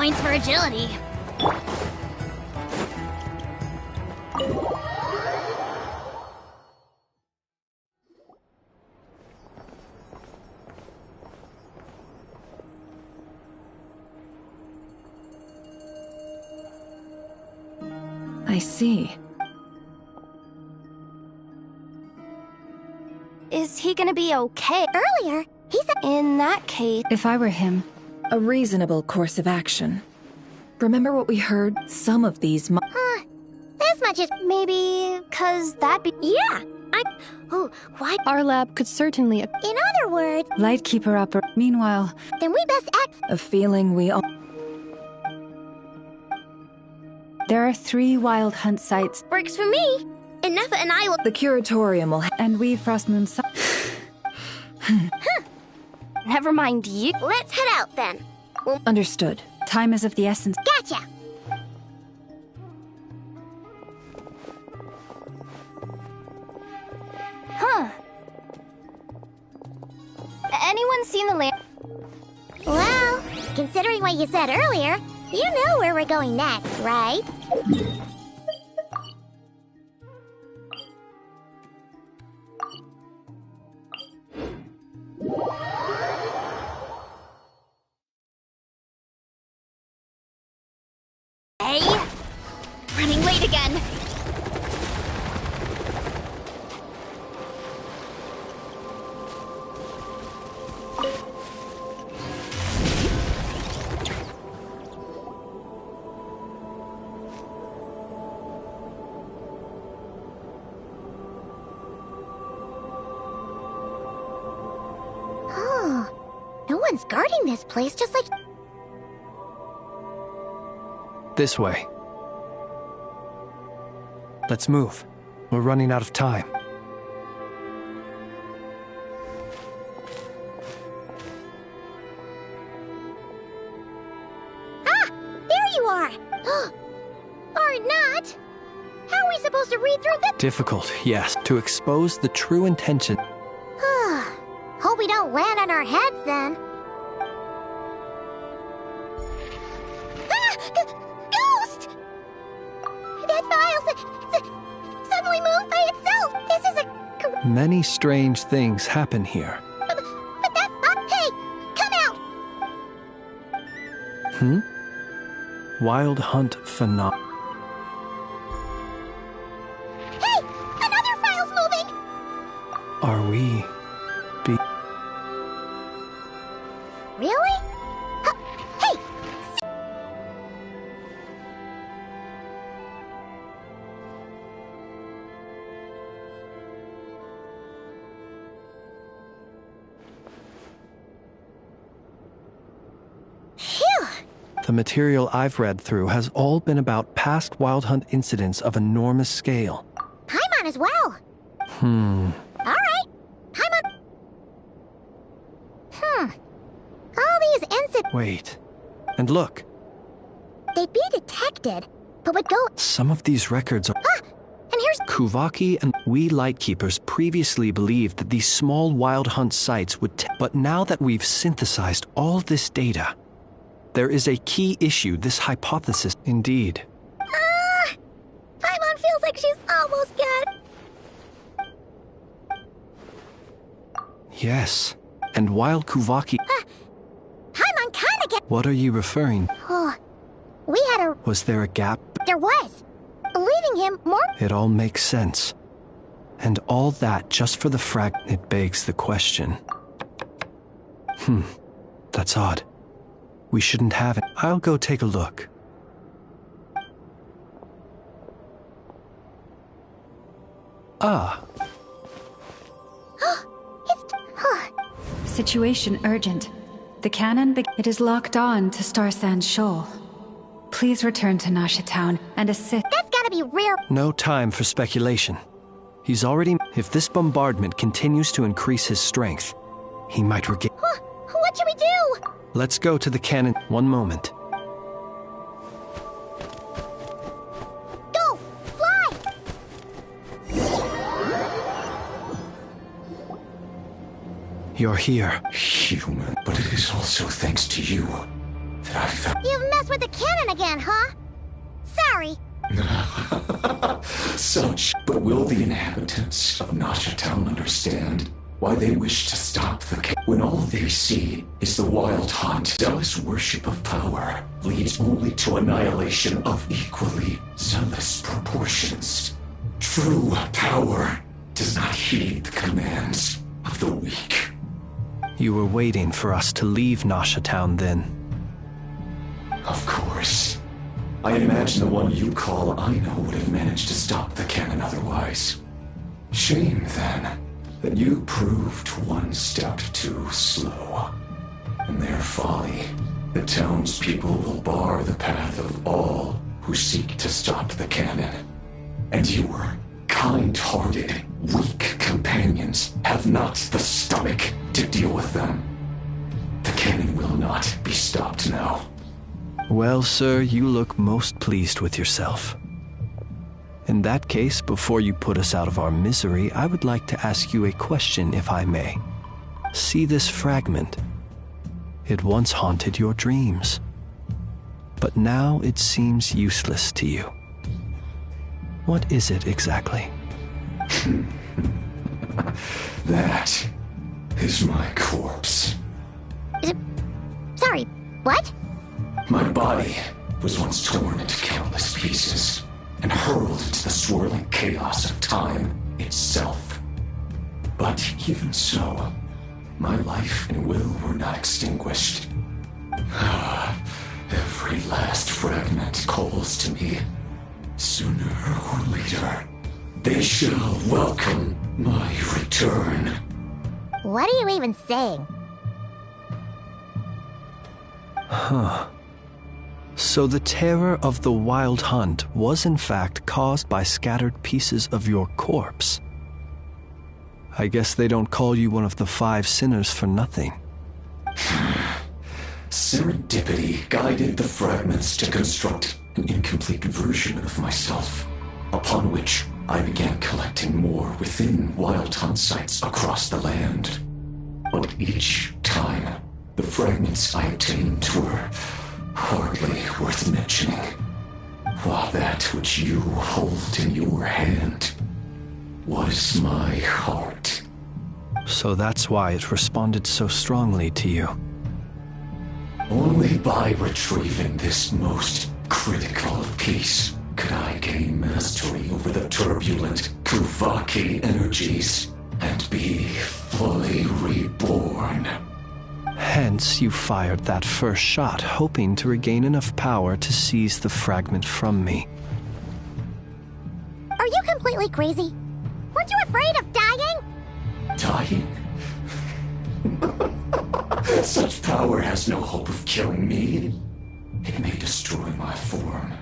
points for agility. I see. Is he gonna be okay? Earlier, he said in that case... If I were him, a reasonable course of action. Remember what we heard? Some of these as much as maybe... Cause that'd be... Yeah! Oh, why... Our lab could certainly... In other words... Lightkeeper upper. Meanwhile... Then we best act... A feeling we all... There are 3 wild hunt sites. Works for me. Enough and I will... The curatorium will... And we Frostmoon... Never mind you. Let's head out then. Understood. Time is of the essence. Gotcha! Huh. Anyone seen the land? Well, considering what you said earlier, you know where we're going next, right? Hey! Running late again! No one's guarding this place, just like... This way. Let's move. We're running out of time. Ah! There you are! Or not! How are we supposed to read through this? Difficult, yes, to expose the true intention. Hope we don't land on our heads then. Ah! Ghost! That file suddenly moved by itself. This is a... Many strange things happen here. But that... Hey! Come out! Wild hunt phenom... Hey! Another file's moving! Are we... Really? Hey! Phew! The material I've read through has all been about past wild hunt incidents of enormous scale. Paimon as well. All right. Paimon. All these incidents... Wait. And look. They'd be detected, but would go... Some of these records are... And here's... Kuvaki and we Lightkeepers previously believed that these small wild hunt sites would... But now that we've synthesized all this data, there is a key issue, this hypothesis. Indeed. Paimon feels like she's almost dead. Yes. And while Kuvaki... Paimon kinda get... What are you referring? We had a... Was there a gap? There was. Leaving him more... It all makes sense. And all that just for the frag... It begs the question. That's odd. We shouldn't have it. I'll go take a look. Ah. Situation urgent. The cannon, it is locked on to Star Sand Shoal. Please return to Nasha Town and assist. That's gotta be rare. No time for speculation. He's already... If this bombardment continues to increase his strength, he might regain... What should we do? Let's go to the cannon. One moment. Go! Fly! You're here. Human, but it is also thanks to you that I felt. You've messed with the cannon again, huh? Sorry. But will the inhabitants of Nasha Town understand why they wish to stop the when all they see is the wild hunt? Zealous worship of power leads only to annihilation of equally zealous proportions. True power does not heed the commands of the weak. You were waiting for us to leave Nasha Town then. Of course. I imagine the one you call Aino would have managed to stop the cannon otherwise. Shame, then, that you proved one step too slow. In their folly, the townspeople will bar the path of all who seek to stop the cannon. And your kind-hearted, weak companions have not the stomach to deal with them. The cannon will not be stopped now. Well, sir, you look most pleased with yourself. In that case, before you put us out of our misery, I would like to ask you a question, if I may. See this fragment? It once haunted your dreams, but now it seems useless to you. What is it exactly? That is my corpse. Sorry, what? My body was once torn into countless pieces and hurled into the swirling chaos of time itself. But even so, my life and will were not extinguished. Every last fragment calls to me. Sooner or later, they shall welcome my return. What are you even saying? Huh. So the terror of the wild hunt was in fact caused by scattered pieces of your corpse. I guess they don't call you one of the 5 sinners for nothing. Serendipity guided the fragments to construct an incomplete version of myself, upon which I began collecting more within wild hunt sites across the land. But each time, the fragments I obtained were hardly worth mentioning, while that which you hold in your hand was my heart. So that's why it responded so strongly to you. Only by retrieving this most critical piece could I gain mastery over the turbulent Kuvaki energies and be fully reborn. Hence, you fired that first shot, hoping to regain enough power to seize the fragment from me. Are you completely crazy? Weren't you afraid of dying? Dying? Such power has no hope of killing me. It may destroy my form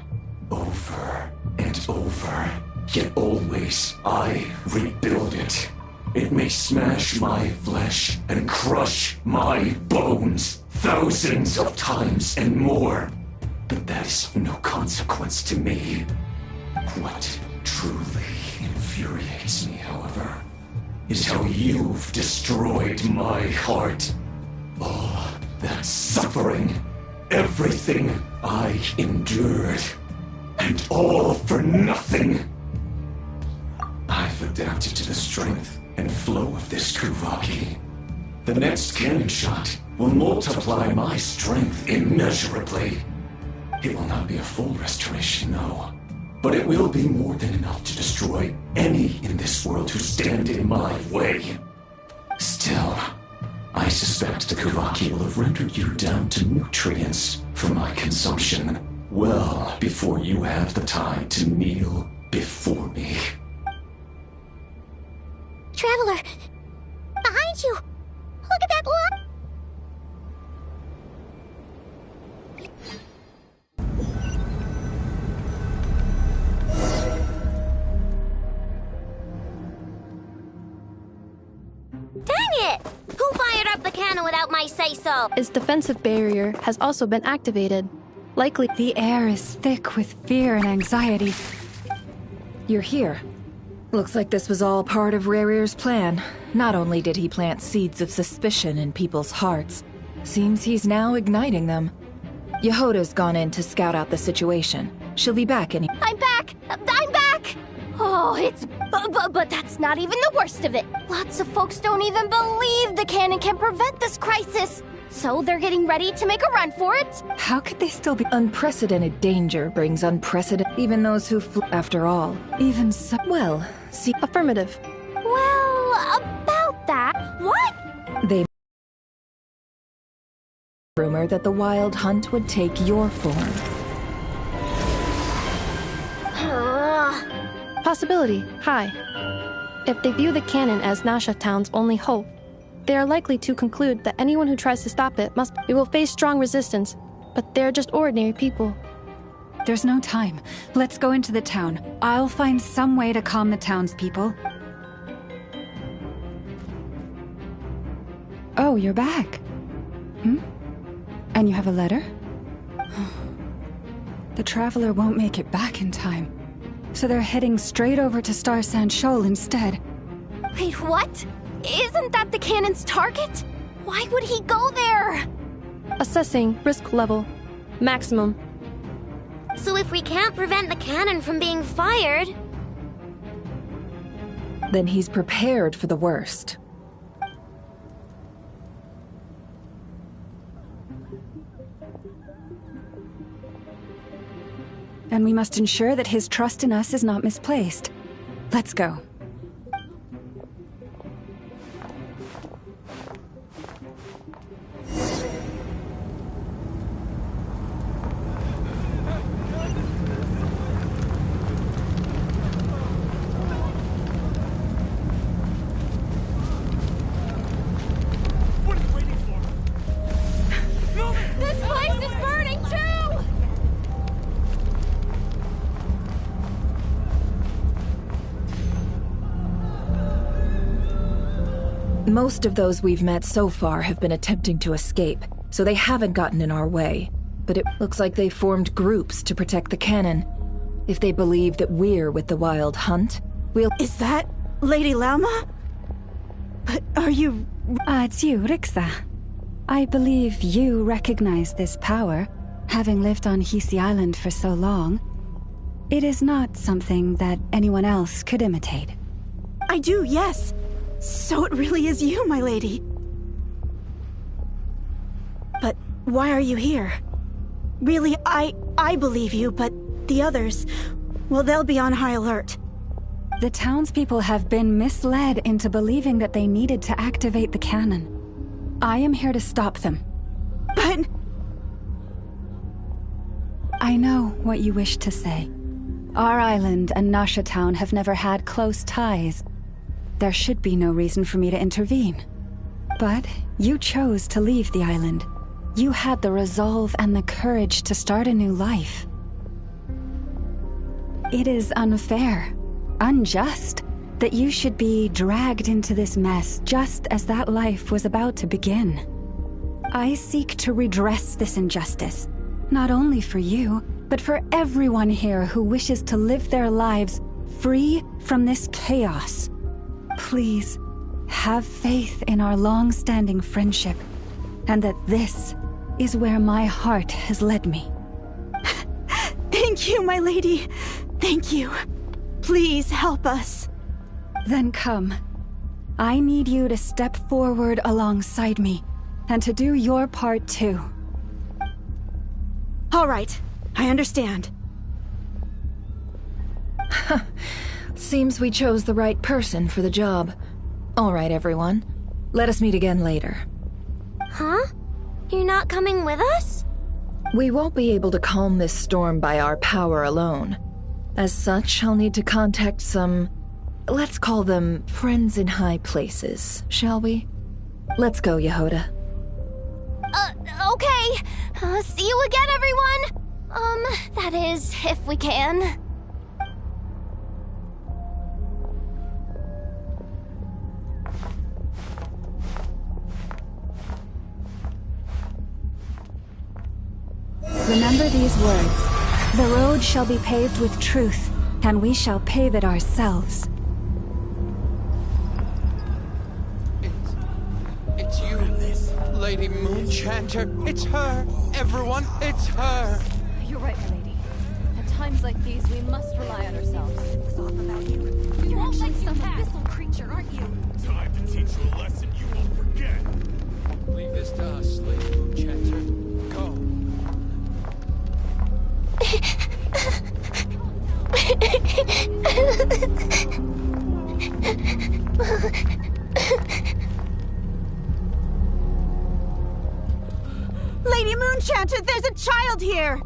over and over, yet always I rebuild it. It may smash my flesh and crush my bones thousands of times and more, but that is of no consequence to me. What truly infuriates me, however, is how you've destroyed my heart. All that suffering, everything I endured, and all for nothing. I've adapted to the strength and flow of this Kuvaki. The next cannon shot will multiply my strength immeasurably. It will not be a full restoration, no, but it will be more than enough to destroy any in this world who stand in my way. Still, I suspect the Kuvaki will have rendered you down to nutrients for my consumption well before you have the time to kneel before me. Traveler! Behind you! Look at that light! Dang it! Who fired up the cannon without my say-so? Its defensive barrier has also been activated. Likely The air is thick with fear and anxiety. You're here. Looks like this was all part of Rerir's plan. Not only did he plant seeds of suspicion in people's hearts, seems he's now igniting them. Yehoda's gone in to scout out the situation. She'll be back any- I'm back! I'm back! Oh, it's... But that's not even the worst of it. Lots of folks don't even believe the cannon can prevent this crisis. So they're getting ready to make a run for it. How could they still be? Unprecedented danger brings unprecedented... Even those who after all. Even so. Well, see... Affirmative. Well, about that... What? They... Rumor that the Wild Hunt would take your form. Possibility, high. If they view the cannon as Nasha Town's only hope, they are likely to conclude that anyone who tries to stop it will face strong resistance, but they're just ordinary people. There's no time. Let's go into the town. I'll find some way to calm the townspeople. Oh, you're back. And you have a letter? The Traveler won't make it back in time. So they're heading straight over to Star Sand Shoal instead. Wait, what? Isn't that the cannon's target? Why would he go there? Assessing risk level. Maximum. So if we can't prevent the cannon from being fired... Then he's prepared for the worst. And we must ensure that his trust in us is not misplaced. Let's go. This place is burning too! Most of those we've met so far have been attempting to escape, so they haven't gotten in our way. But it looks like they formed groups to protect the cannon. If they believe that we're with the Wild Hunt, we'll— Is that Lady Lauma? But are you... It's you, Rixa. I believe you recognize this power, having lived on Hisi Island for so long. It is not something that anyone else could imitate. I do, yes. So it really is you, my lady. But why are you here? Really, I believe you, but the others... Well, they'll be on high alert. The townspeople have been misled into believing that they needed to activate the cannon. I am here to stop them. But... I know what you wish to say. Our island and Nasha Town have never had close ties. There should be no reason for me to intervene. But you chose to leave the island. You had the resolve and the courage to start a new life. It is unfair, unjust, that you should be dragged into this mess just as that life was about to begin. I seek to redress this injustice, not only for you, but for everyone here who wishes to live their lives free from this chaos. Please, have faith in our long-standing friendship, and that this is where my heart has led me. Thank you, my lady. Thank you. Please help us. Then come. I need you to step forward alongside me, and to do your part too. All right, I understand. Seems we chose the right person for the job. All right, everyone. Let us meet again later. Huh? You're not coming with us? We won't be able to calm this storm by our power alone. As such, I'll need to contact some... let's call them friends in high places, shall we? Let's go, Yehoda. Okay. See you again, everyone! That is, if we can. Remember these words. The road shall be paved with truth, and we shall pave it ourselves. It's you, Lady Moonchanter. It's her. everyone, it's her! You're right, my lady. At times like these, we must rely on ourselves. It was off about you. You're actually some abyssal creature, aren't you? Time to teach you a lesson you won't forget. Leave this to us, Lady Moonchatter. Go. Lady Moonchatter, there's a child here!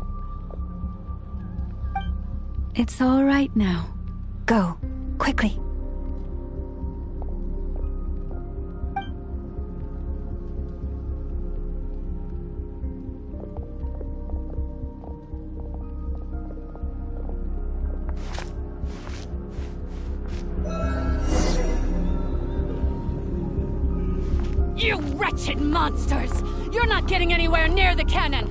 It's all right now. Go, quickly. You wretched monsters! You're not getting anywhere near the cannon!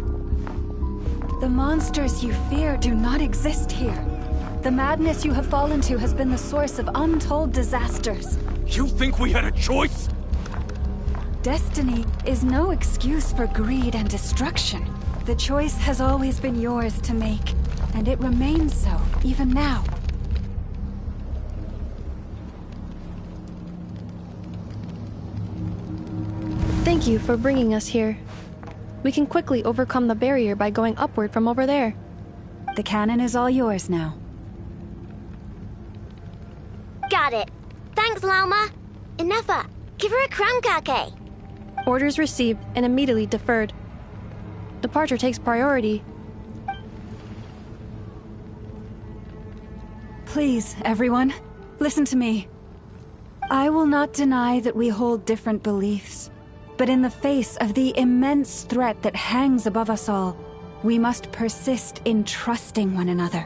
The monsters you fear do not exist here. The madness you have fallen to has been the source of untold disasters. You think we had a choice? Destiny is no excuse for greed and destruction. The choice has always been yours to make, and it remains so, even now. Thank you for bringing us here. We can quickly overcome the barrier by going upward from over there. The cannon is all yours now. Got it. Thanks, Lauma. Inefa, give her a crown kake. Orders received and immediately deferred. Departure takes priority. Please, everyone, listen to me. I will not deny that we hold different beliefs, but in the face of the immense threat that hangs above us all, we must persist in trusting one another.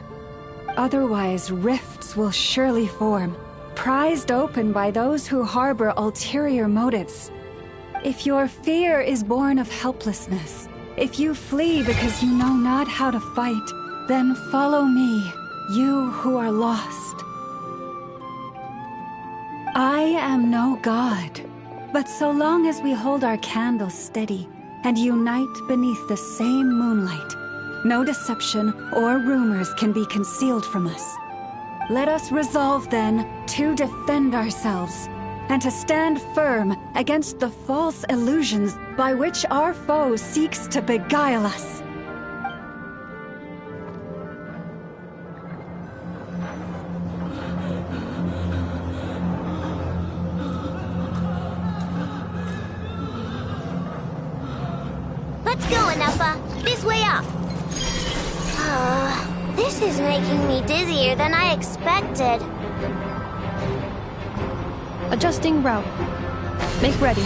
Otherwise, rifts will surely form, prized open by those who harbor ulterior motives. If your fear is born of helplessness, if you flee because you know not how to fight, then follow me, you who are lost. I am no god, but so long as we hold our candles steady and unite beneath the same moonlight, no deception or rumors can be concealed from us. Let us resolve then to defend ourselves and to stand firm against the false illusions by which our foe seeks to beguile us. Let's go, Inefa. This way up. This is making me dizzier than I expected. Adjusting route. Make ready.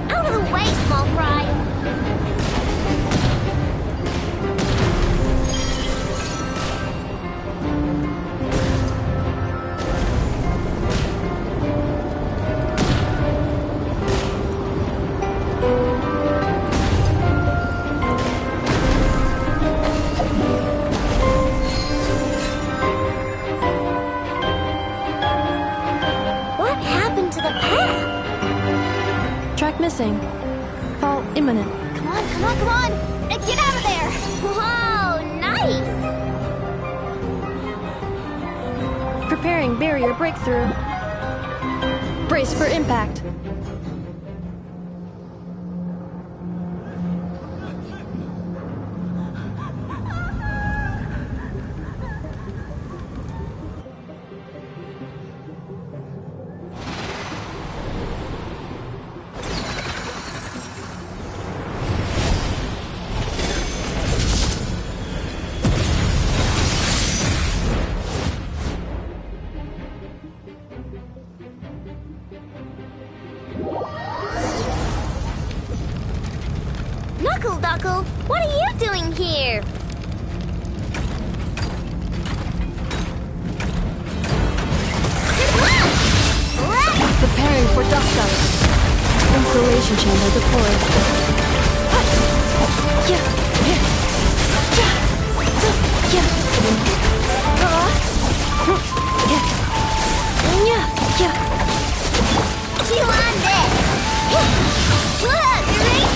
Out of the way, small fry. What happened to the path? Track missing. Fall imminent. Come on, come on, come on! Get out of there! Whoa, nice! Preparing barrier breakthrough. Brace for impact. Knuckle Duckle, what are you doing here? Preparing for dust up. Insulation chamber deployed.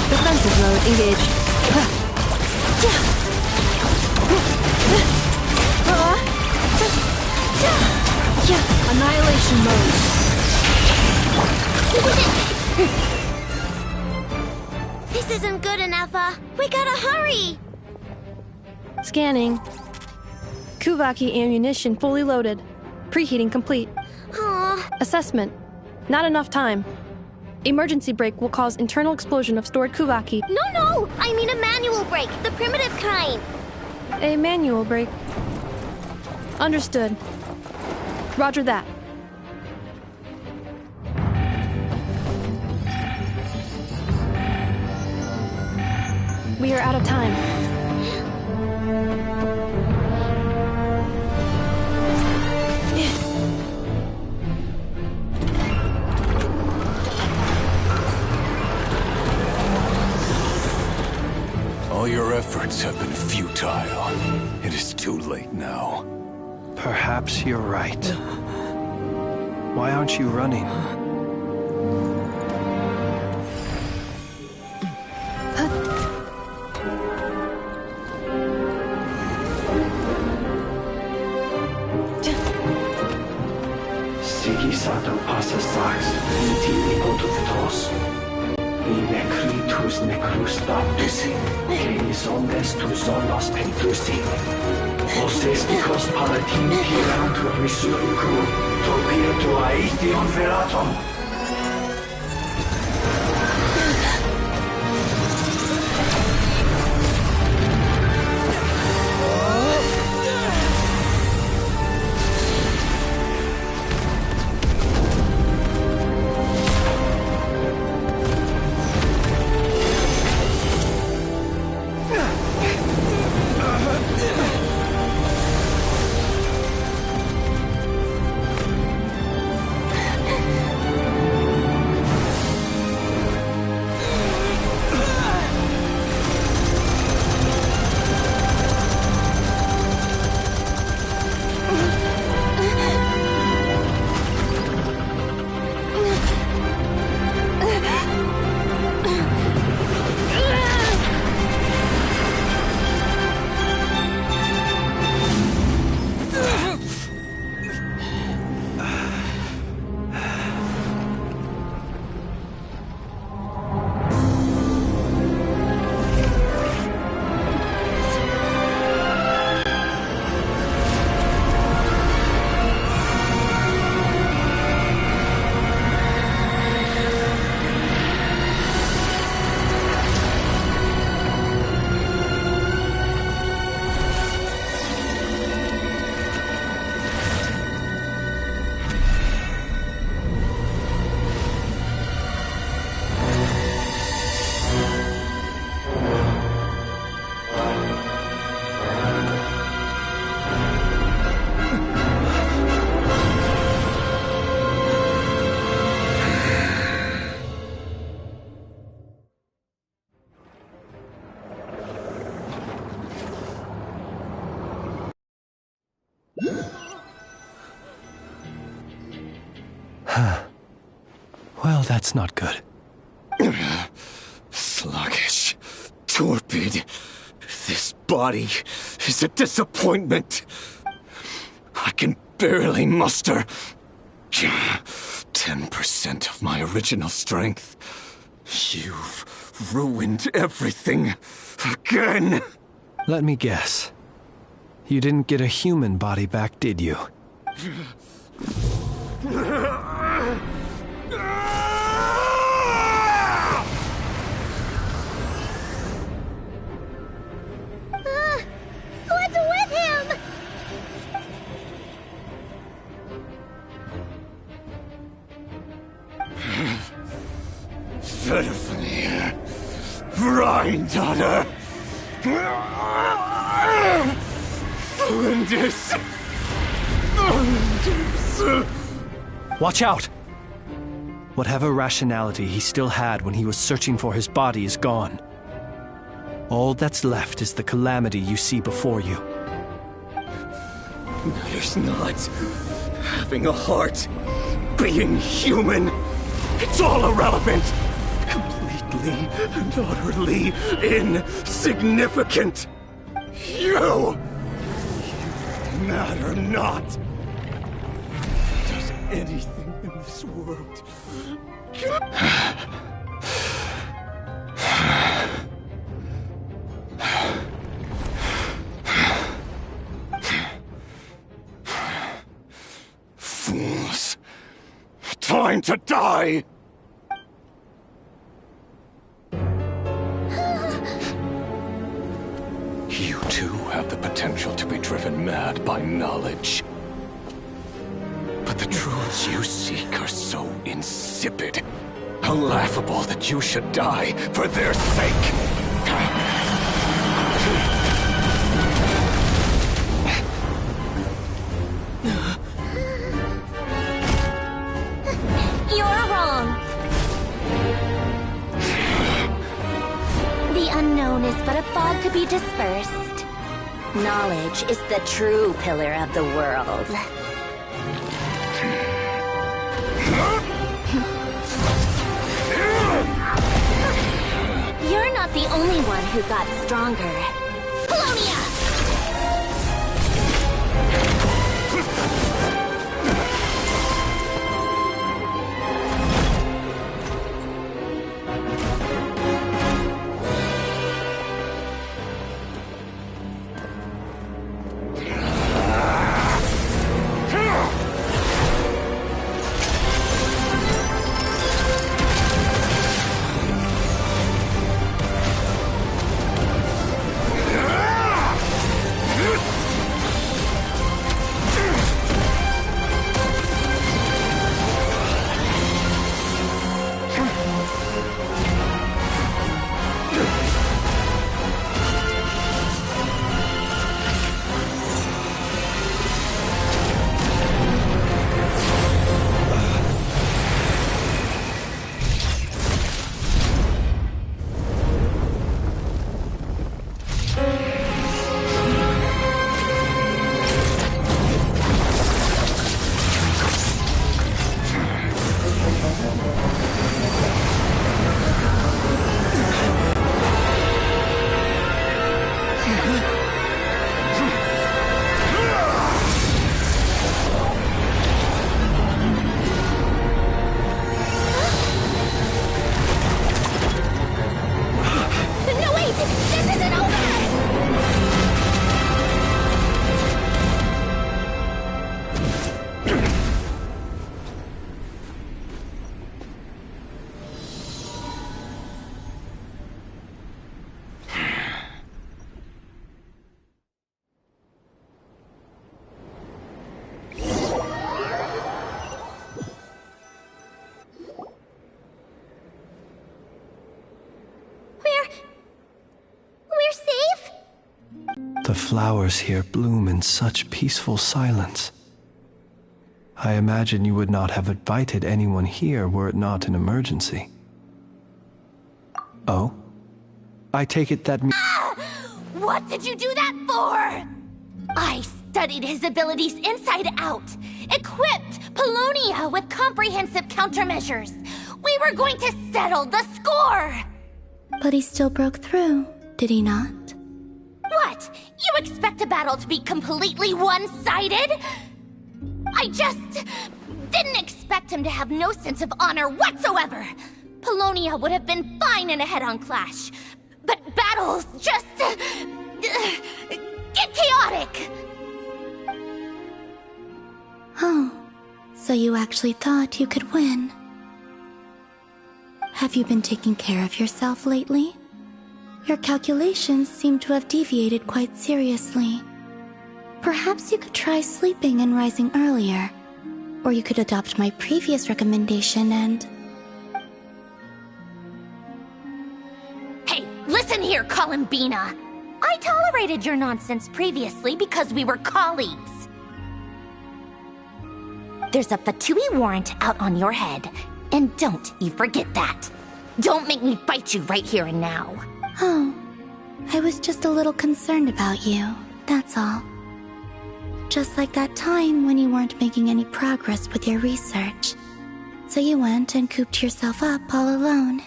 Defensive mode engaged. Annihilation mode. This isn't good enough, we gotta hurry! Scanning. Kuvaki ammunition fully loaded. Preheating complete. Aww. Assessment. Not enough time. Emergency brake will cause internal explosion of stored Kuvaki. No! I mean a manual brake, the primitive kind. A manual brake. Understood. Roger that. We are out of time. All your efforts have been futile. It is too late now. Perhaps you're right. Why aren't you running? Sigisato passa sax, iti ipotuftos. I necritus necrus baptisi, que ondes tu zonos pentusi. Osesticos palatin pirantur resuricum, torpirtu aethion veratum. Well, that's not good. Sluggish, torpid. This body is a disappointment. I can barely muster 10% of my original strength. You've ruined everything again. Let me guess. You didn't get a human body back, did you? What's with him? Verfnir, Rheindaughter, Fundus. Watch out! Whatever rationality he still had when he was searching for his body is gone. All that's left is the calamity you see before you. matters not. Having a heart, being human, it's all irrelevant. Completely and utterly insignificant. You matter not. Does anything in this world... Fools. Time to die! You too have the potential to be driven mad by knowledge. But the truths you seek are so insipid, laughable that you should die for their sake. You're wrong. The unknown is but a fog to be dispersed. Knowledge is the true pillar of the world. You're not the only one who got stronger. Polonia! The flowers here bloom in such peaceful silence. I imagine you would not have invited anyone here were it not an emergency. Oh? I take it that What did you do that for? I studied his abilities inside out, equipped Polonia with comprehensive countermeasures. We were going to settle the score! But he still broke through, did he not? What? You expect a battle to be completely one-sided? I just didn't expect him to have no sense of honor whatsoever. Polonia would have been fine in a head-on clash, but battles just get chaotic. Oh, so you actually thought you could win. Have you been taking care of yourself lately? Your calculations seem to have deviated quite seriously. Perhaps you could try sleeping and rising earlier. Or you could adopt my previous recommendation and... Hey, listen here, Columbina. I tolerated your nonsense previously because we were colleagues. There's a Fatui warrant out on your head, and don't you forget that. Don't make me fight you right here and now. Oh, I was just a little concerned about you, that's all. Just like that time when you weren't making any progress with your research. So you went and cooped yourself up all alone.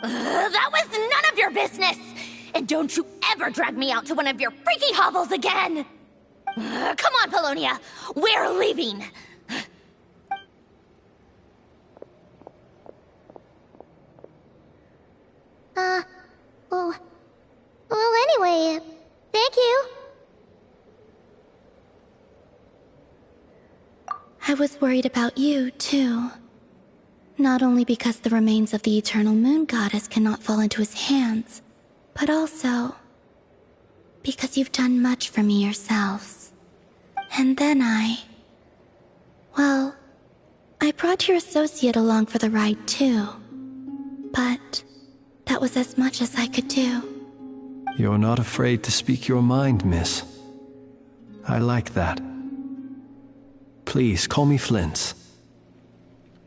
That was none of your business! And don't you ever drag me out to one of your freaky hovels again! Come on, Polonia! We're leaving! Well, anyway, thank you. I was worried about you, too. Not only because the remains of the Eternal Moon Goddess cannot fall into his hands, but also because you've done much for me yourselves. And then well, I brought your associate along for the ride, too. But that was as much as I could do. You're not afraid to speak your mind, miss. I like that. Please, call me Flint's.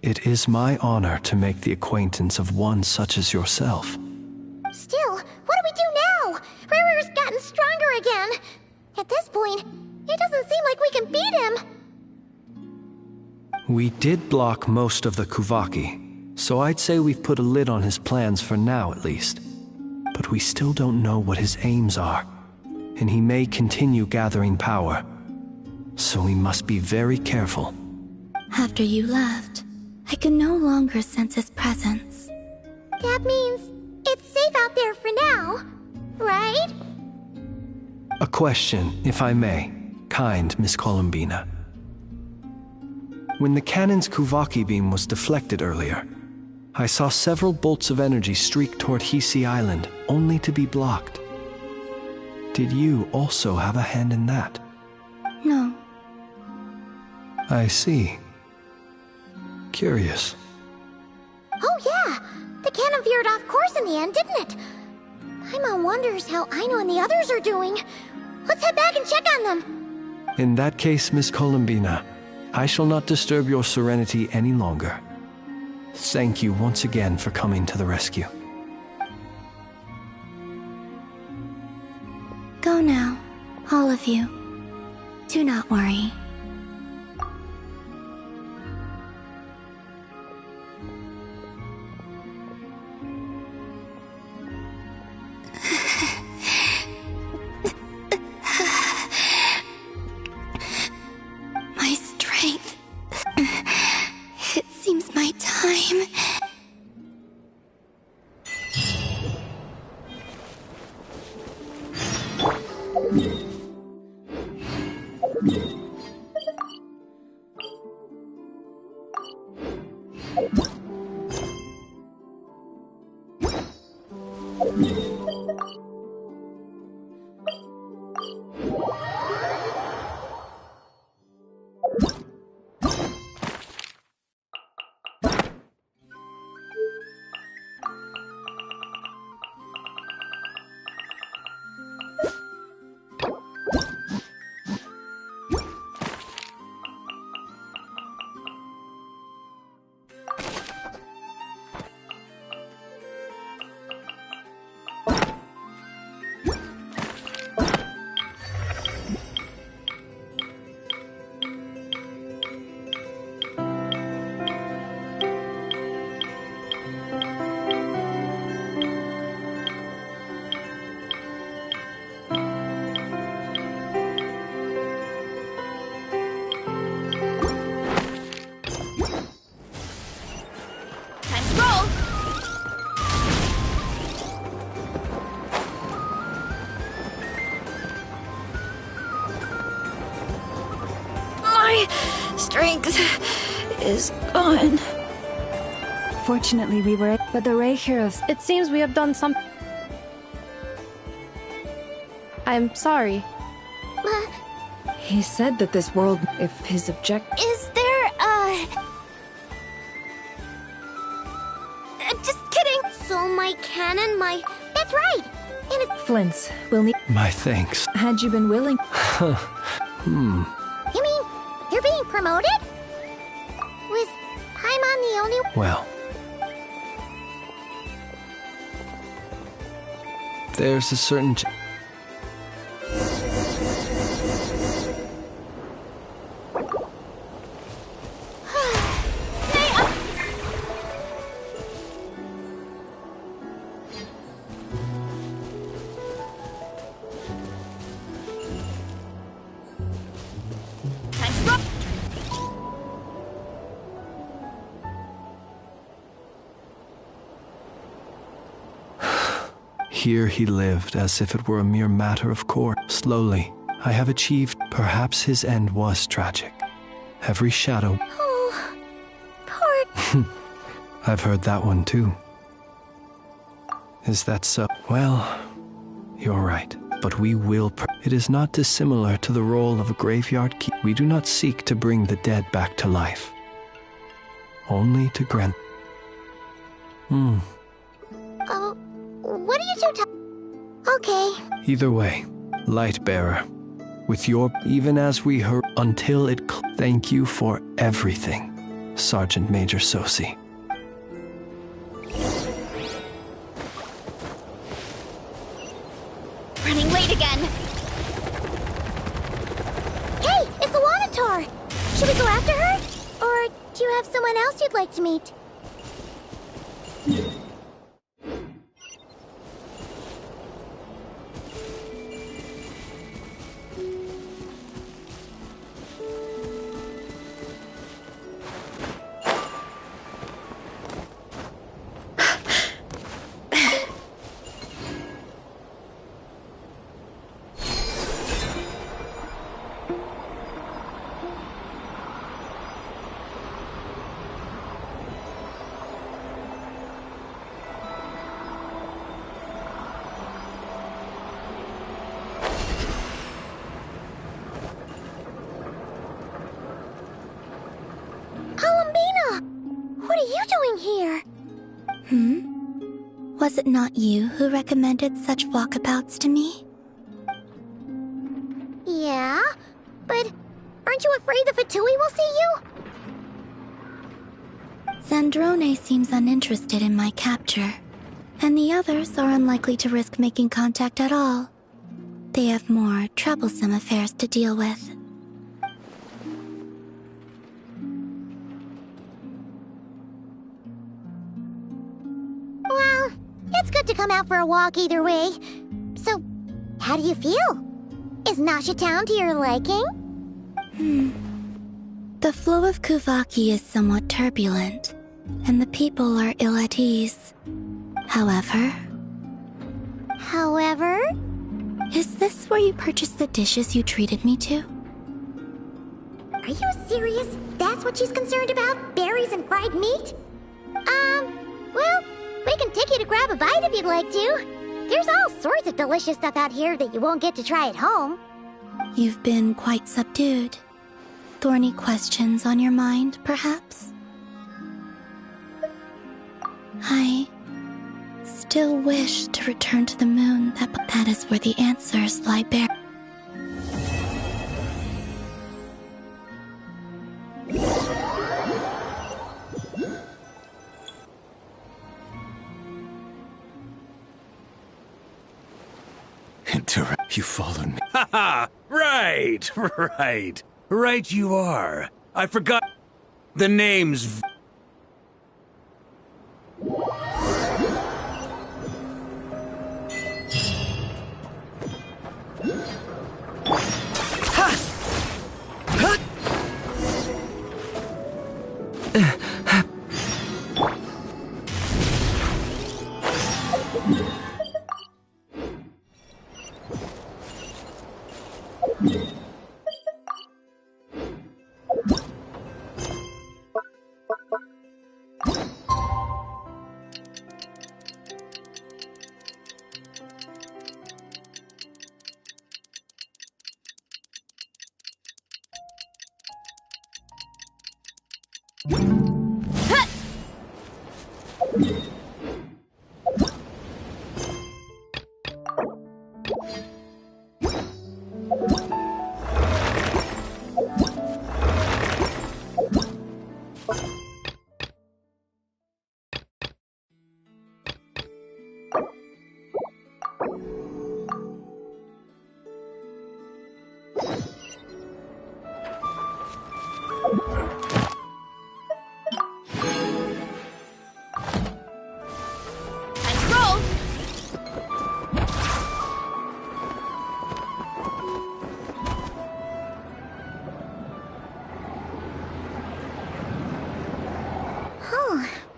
It is my honor to make the acquaintance of one such as yourself. Still, what do we do now? Riri's gotten stronger again. At this point, it doesn't seem like we can beat him. We did block most of the Kuvaki, so I'd say we've put a lid on his plans for now at least. But we still don't know what his aims are, and he may continue gathering power. So we must be very careful. After you left, I could no longer sense his presence. That means it's safe out there for now, right? A question, if I may, kind Miss Columbina. When the cannon's Kuvaki beam was deflected earlier, I saw several bolts of energy streak toward Hisi Island, only to be blocked. Did you also have a hand in that? No. I see. Curious. Oh yeah! The cannon veered off course in the end, didn't it? Paimon wonders how Aino and the others are doing. Let's head back and check on them. In that case, Miss Columbina, I shall not disturb your serenity any longer. Thank you once again for coming to the rescue. Go now, all of you. Do not worry. My strength. It seems my time. Strength is gone. Fortunately, we were, but the Ray Heroes. It seems we have done some. I'm sorry. He said that this world, if his object... Is there, just kidding! So my cannon, That's right! And it's... Flint's will need... My thanks. Had you been willing... Hmm. You mean, you're being promoted? Was Paimon the only... Well... There's a certain... Here he lived as if it were a mere matter of course. Slowly, I have achieved. Perhaps his end was tragic. Every shadow. Oh, poor. I've heard that one too. Is that so? Well, you're right. But we will. It is not dissimilar to the role of a graveyard keeper. We do not seek to bring the dead back to life, only to grant. Oh, what are you two Okay. Either way, Lightbearer, with your even as we heard until it. Thank you for everything, Sergeant Major Sosi. Running late again. Hey, it's the Wanator! Should we go after her? Or do you have someone else you'd like to meet? What are you doing here? Was it not you who recommended such walkabouts to me? Yeah, but aren't you afraid the Fatui will see you? Zandrone seems uninterested in my capture, and the others are unlikely to risk making contact at all. They have more troublesome affairs to deal with. Well, it's good to come out for a walk either way. So, how do you feel? Is Nasha Town to your liking? The flow of Kuvaki is somewhat turbulent, and the people are ill at ease. However... Is this where you purchased the dishes you treated me to? Are you serious? That's what she's concerned about? Berries and fried meat? Well, we can take you to grab a bite if you'd like to. There's all sorts of delicious stuff out here that you won't get to try at home. You've been quite subdued. Thorny questions on your mind, perhaps? I still wish to return to the moon. That is where the answers lie bare. You followed me. Haha! Right! Right you are. I forgot the name's...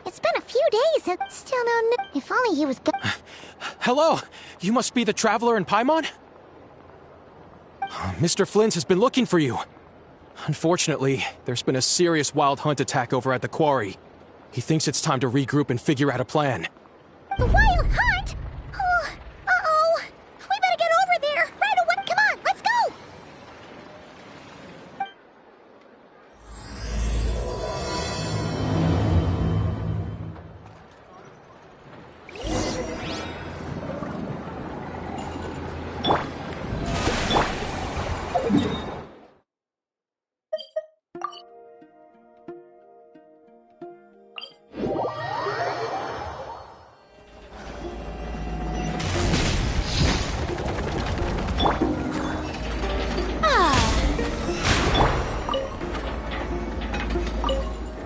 It's been a few days and still no... If only he was Hello! You must be the traveler in Paimon? Mr. Flynn has been looking for you. Unfortunately, there's been a serious wild hunt attack over at the quarry. He thinks it's time to regroup and figure out a plan. The Wild Hunt? Oh, uh-oh. We better get over there right away. Come on, let's go.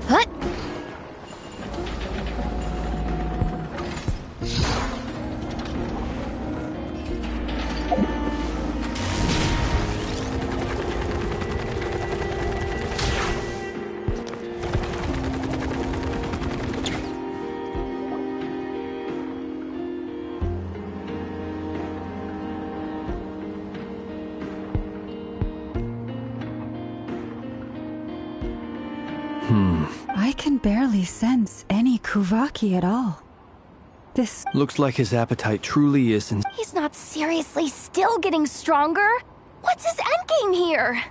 Hut. I can barely sense any Kuvaki at all. This Looks like his appetite truly is in. He's not seriously still getting stronger. What's his endgame here?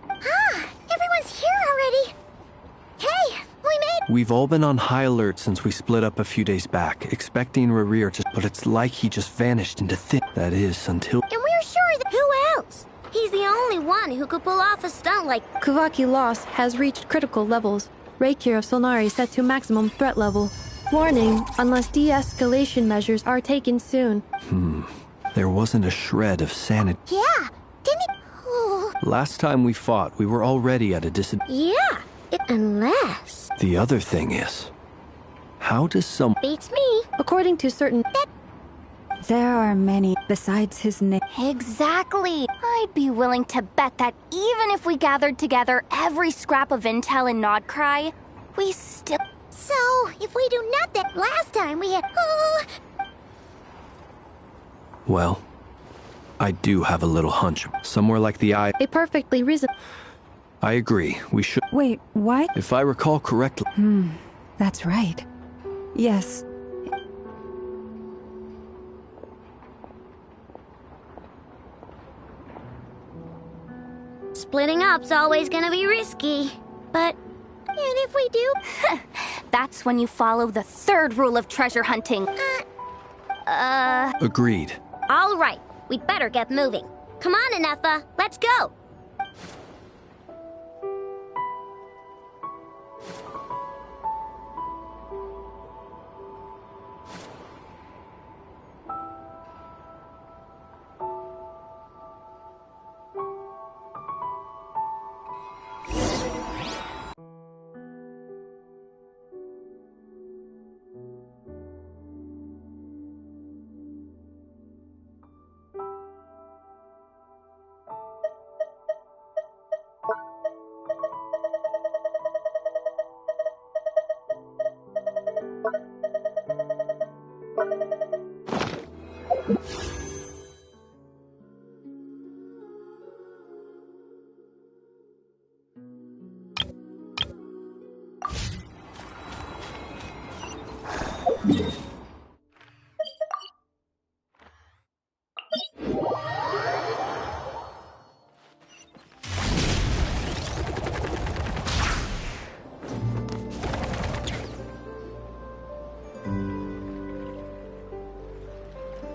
Ah, everyone's here already. Hey, we made... We've all been on high alert since we split up a few days back, expecting Rerir to... But it's like he just vanished into thin... That is, until... And we're sure that... Who else? He's the only one who could pull off a stunt like... Kuvaki loss has reached critical levels. Reikir of Solnari set to maximum threat level. Warning, unless de-escalation measures are taken soon. There wasn't a shred of sanity. Yeah, didn't it? Oh. Last time we fought, we were already at a Yeah, unless... The other thing is... How does some... Beats me. According to certain... There are many besides his name. Exactly. I'd be willing to bet that even if we gathered together every scrap of intel in Nodcry, we still... So, if we do nothing, last time we had... Well, I do have a little hunch. Somewhere like the eye... A perfectly reason... I agree. We should... Wait, what? If I recall correctly... That's right. Yes. Splitting up's always gonna be risky. But... And if we do... That's when you follow the third rule of treasure hunting. Agreed. All right. We'd better get moving. Come on, Anefa. Let's go.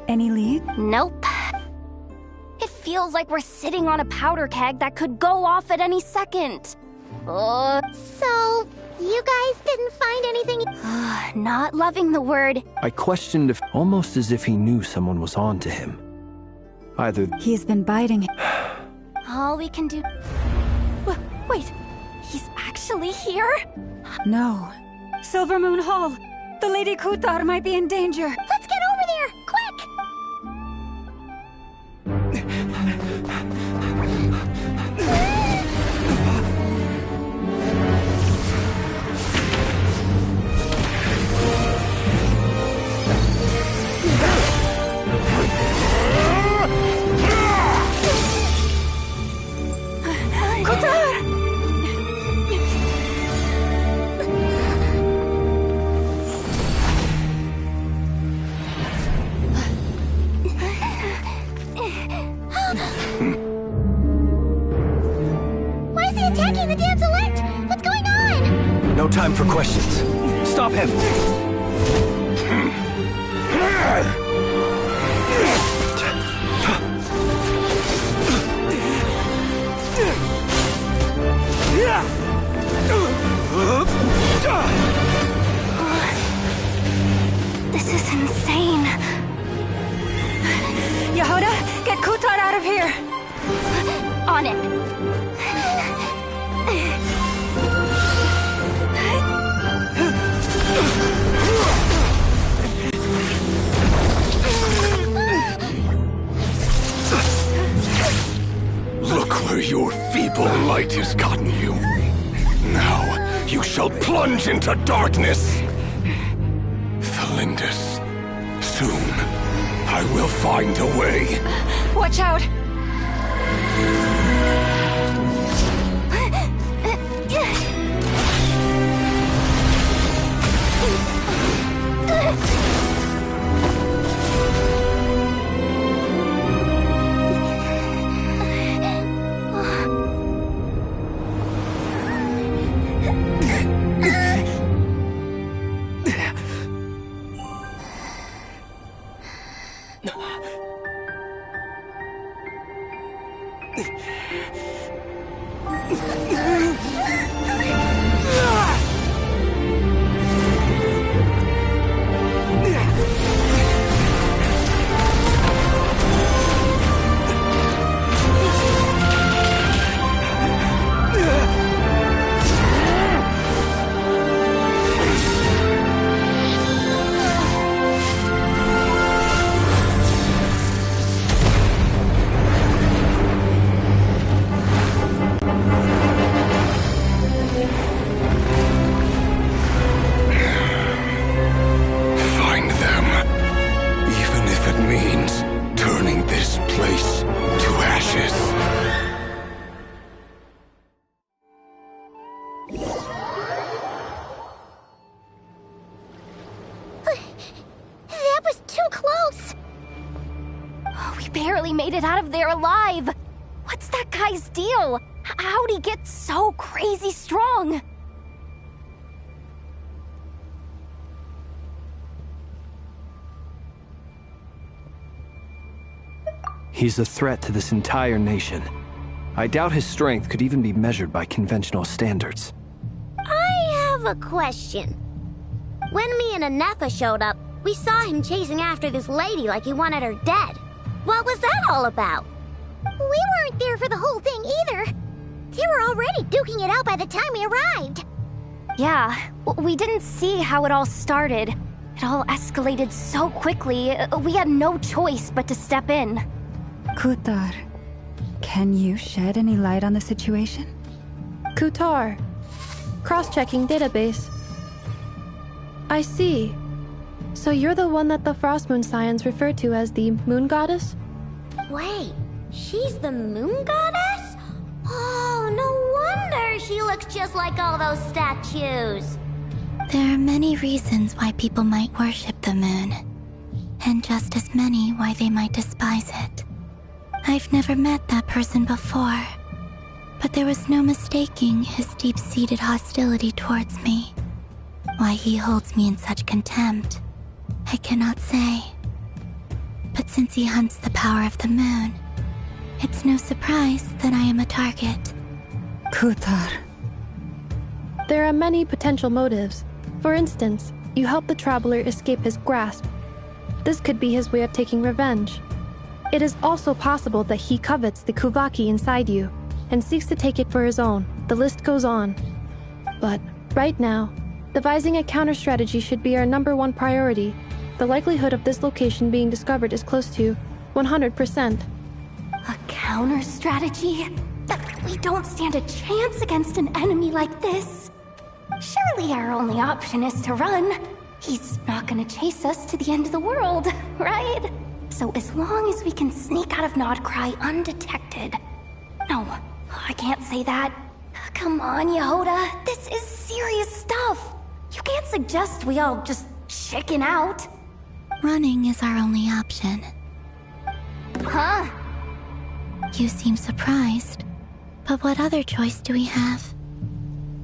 Any lead? Nope. It feels like we're sitting on a powder keg that could go off at any second. So, you guys didn't find anything? Not loving the word. I questioned if... Almost as if he knew someone was on to him. Either... He's been biting it. All we can do... Wait, he's actually here? No. Silver Moon Hall! The Lady Kutar might be in danger! Let's get over there! Quick! No time for questions. Stop him! This is insane. Yehuda, get Kutar out of here! On it. Look where your feeble light has gotten you. Now, you shall plunge into darkness. Thalindus, soon, I will find a way. Watch out! Barely made it out of there alive. What's that guy's deal? How'd he get so crazy strong? He's a threat to this entire nation. I doubt his strength could even be measured by conventional standards. I have a question. When me and Anefa showed up, we saw him chasing after this lady like he wanted her dead. What was that all about? We weren't there for the whole thing either. They were already duking it out by the time we arrived. Yeah, we didn't see how it all started. It all escalated so quickly, we had no choice but to step in. Kutar, can you shed any light on the situation? Kutar. Cross-checking database. I see. So you're the one that the Frost Moon Scions refer to as the Moon Goddess? Wait, she's the Moon Goddess? Oh, no wonder she looks just like all those statues. There are many reasons why people might worship the moon, and just as many why they might despise it. I've never met that person before, but there was no mistaking his deep-seated hostility towards me. Why he holds me in such contempt, I cannot say. But since he hunts the power of the moon, it's no surprise that I am a target. Kutar. There are many potential motives. For instance, you help the Traveler escape his grasp. This could be his way of taking revenge. It is also possible that he covets the Kuvaki inside you, and seeks to take it for his own. The list goes on. But, right now, devising a counter-strategy should be our #1 priority. The likelihood of this location being discovered is close to 100%. A counter-strategy? We don't stand a chance against an enemy like this. Surely our only option is to run. He's not gonna chase us to the end of the world, right? So as long as we can sneak out of Nodcry undetected... No, I can't say that. Come on, Yehuda, this is serious stuff. You can't suggest we all just chicken out. Running is our only option. Huh? You seem surprised, but what other choice do we have?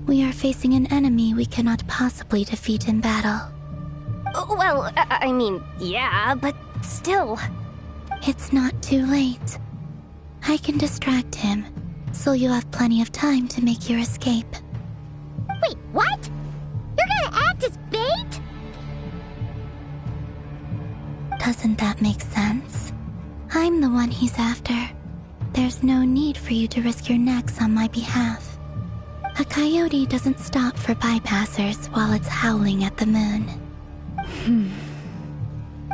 We are facing an enemy we cannot possibly defeat in battle. Well, I mean, yeah, but still. It's not too late. I can distract him, so you have plenty of time to make your escape. Wait, what? You're gonna act as bait? Doesn't that make sense? I'm the one he's after. There's no need for you to risk your necks on my behalf. A coyote doesn't stop for bypassers while it's howling at the moon.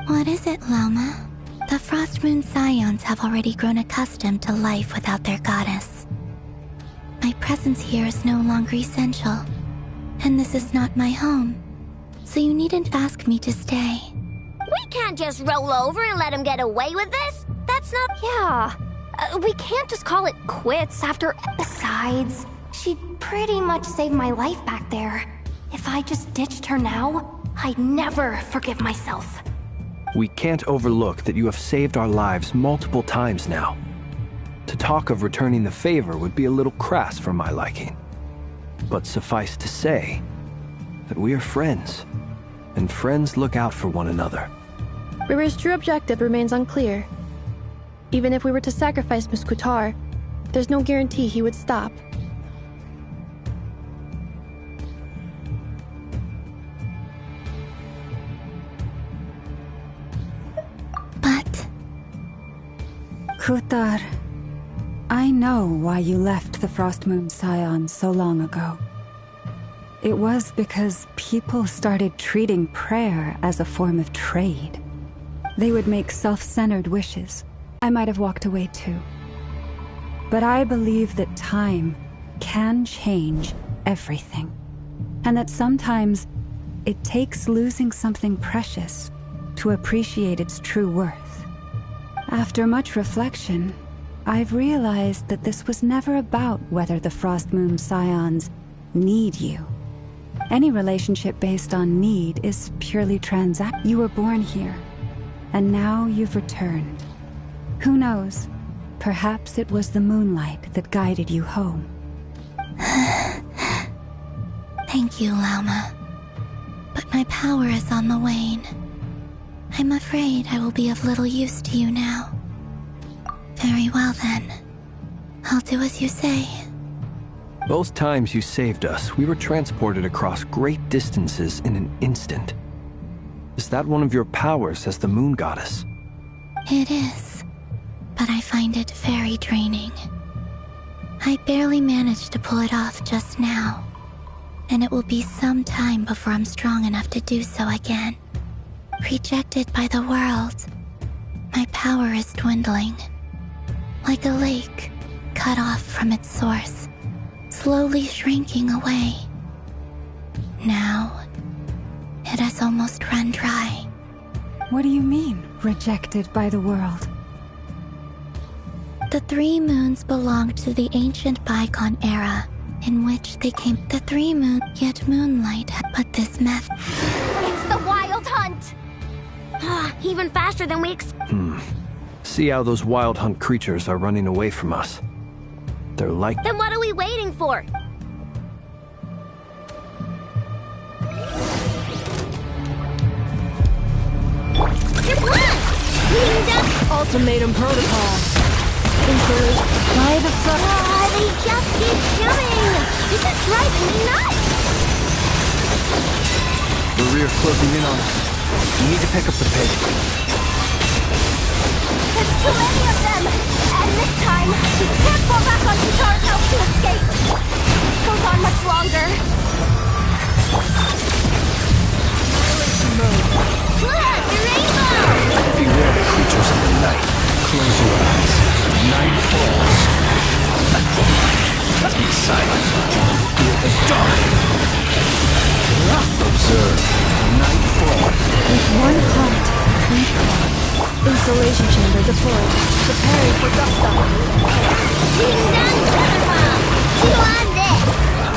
What is it, Loma? The Frost Moon Scions have already grown accustomed to life without their goddess. My presence here is no longer essential, and this is not my home, so you needn't ask me to stay. We can't just roll over and let him get away with this. That's not... Yeah. We can't just call it quits after... Besides, she pretty much saved my life back there. If I just ditched her now, I'd never forgive myself. We can't overlook that you have saved our lives multiple times now. To talk of returning the favor would be a little crass for my liking. But suffice to say that we are friends, and friends look out for one another. Riri's true objective remains unclear. Even if we were to sacrifice Muskutar, there's no guarantee he would stop. But... Kutar, I know why you left the Frost Moon Scions so long ago. It was because people started treating prayer as a form of trade. They would make self-centered wishes. I might have walked away too. But I believe that time can change everything. And that sometimes it takes losing something precious to appreciate its true worth. After much reflection, I've realized that this was never about whether the Frost Moon Scions need you. Any relationship based on need is purely transactional. You were born here, and now you've returned. Who knows? Perhaps it was the moonlight that guided you home. Thank you, Lauma. But my power is on the wane. I'm afraid I will be of little use to you now. Very well then. I'll do as you say. Both times you saved us, we were transported across great distances in an instant. Is that one of your powers as the Moon Goddess? It is, but I find it very draining. I barely managed to pull it off just now, and it will be some time before I'm strong enough to do so again. Rejected by the world, my power is dwindling. Like a lake, cut off from its source, slowly shrinking away. Now, it has almost run dry. What do you mean, rejected by the world? The three moons belonged to the ancient bygone era, in which they came. The three moons, yet moonlight, but this meth. It's the Wild Hunt! Even faster than we See how those Wild Hunt creatures are running away from us. They're like... Then what are we waiting for? Your blood! Ultimatum protocol. Why the fuck? They just keep coming! This is driving me nuts! The rear's closing in on us. We need to pick up the pace. There's too many of them! And this time, we can't fall back on Kutar's help to escape! This goes on much longer. Annihilation mode. Look! The rainbow! Beware the creatures of the night. Close your eyes. Night falls. Be silent. Fear the dark. Observe. Night falls. With one heart, we call. Installation chamber deployed. Preparing for dust up. Ding dong protocol! Chew on this!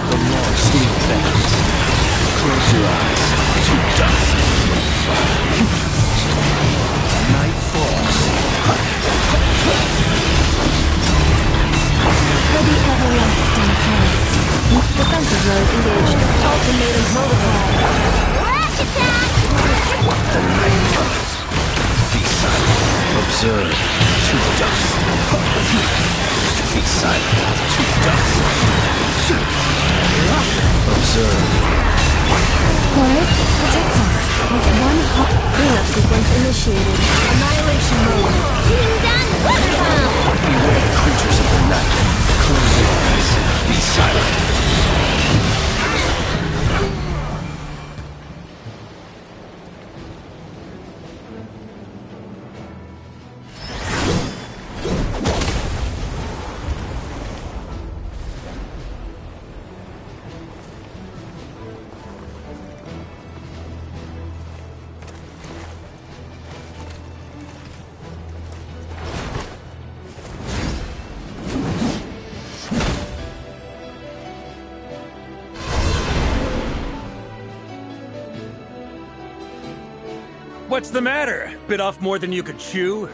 The long sleep fades. Close your eyes. To dust. Night falls. For the everlasting past. Defensive mode engaged. Ultimatum protocol. Rush attack! The night comes. Be silent. Observe. To dust. Be silent. To dust. Observe. Chorus, protect us. With one hot cleanup sequence initiated. Annihilation mode. Being done! Welcome! Beware, creatures of the night. Close your eyes. Be silent. What's the matter? Bit off more than you could chew?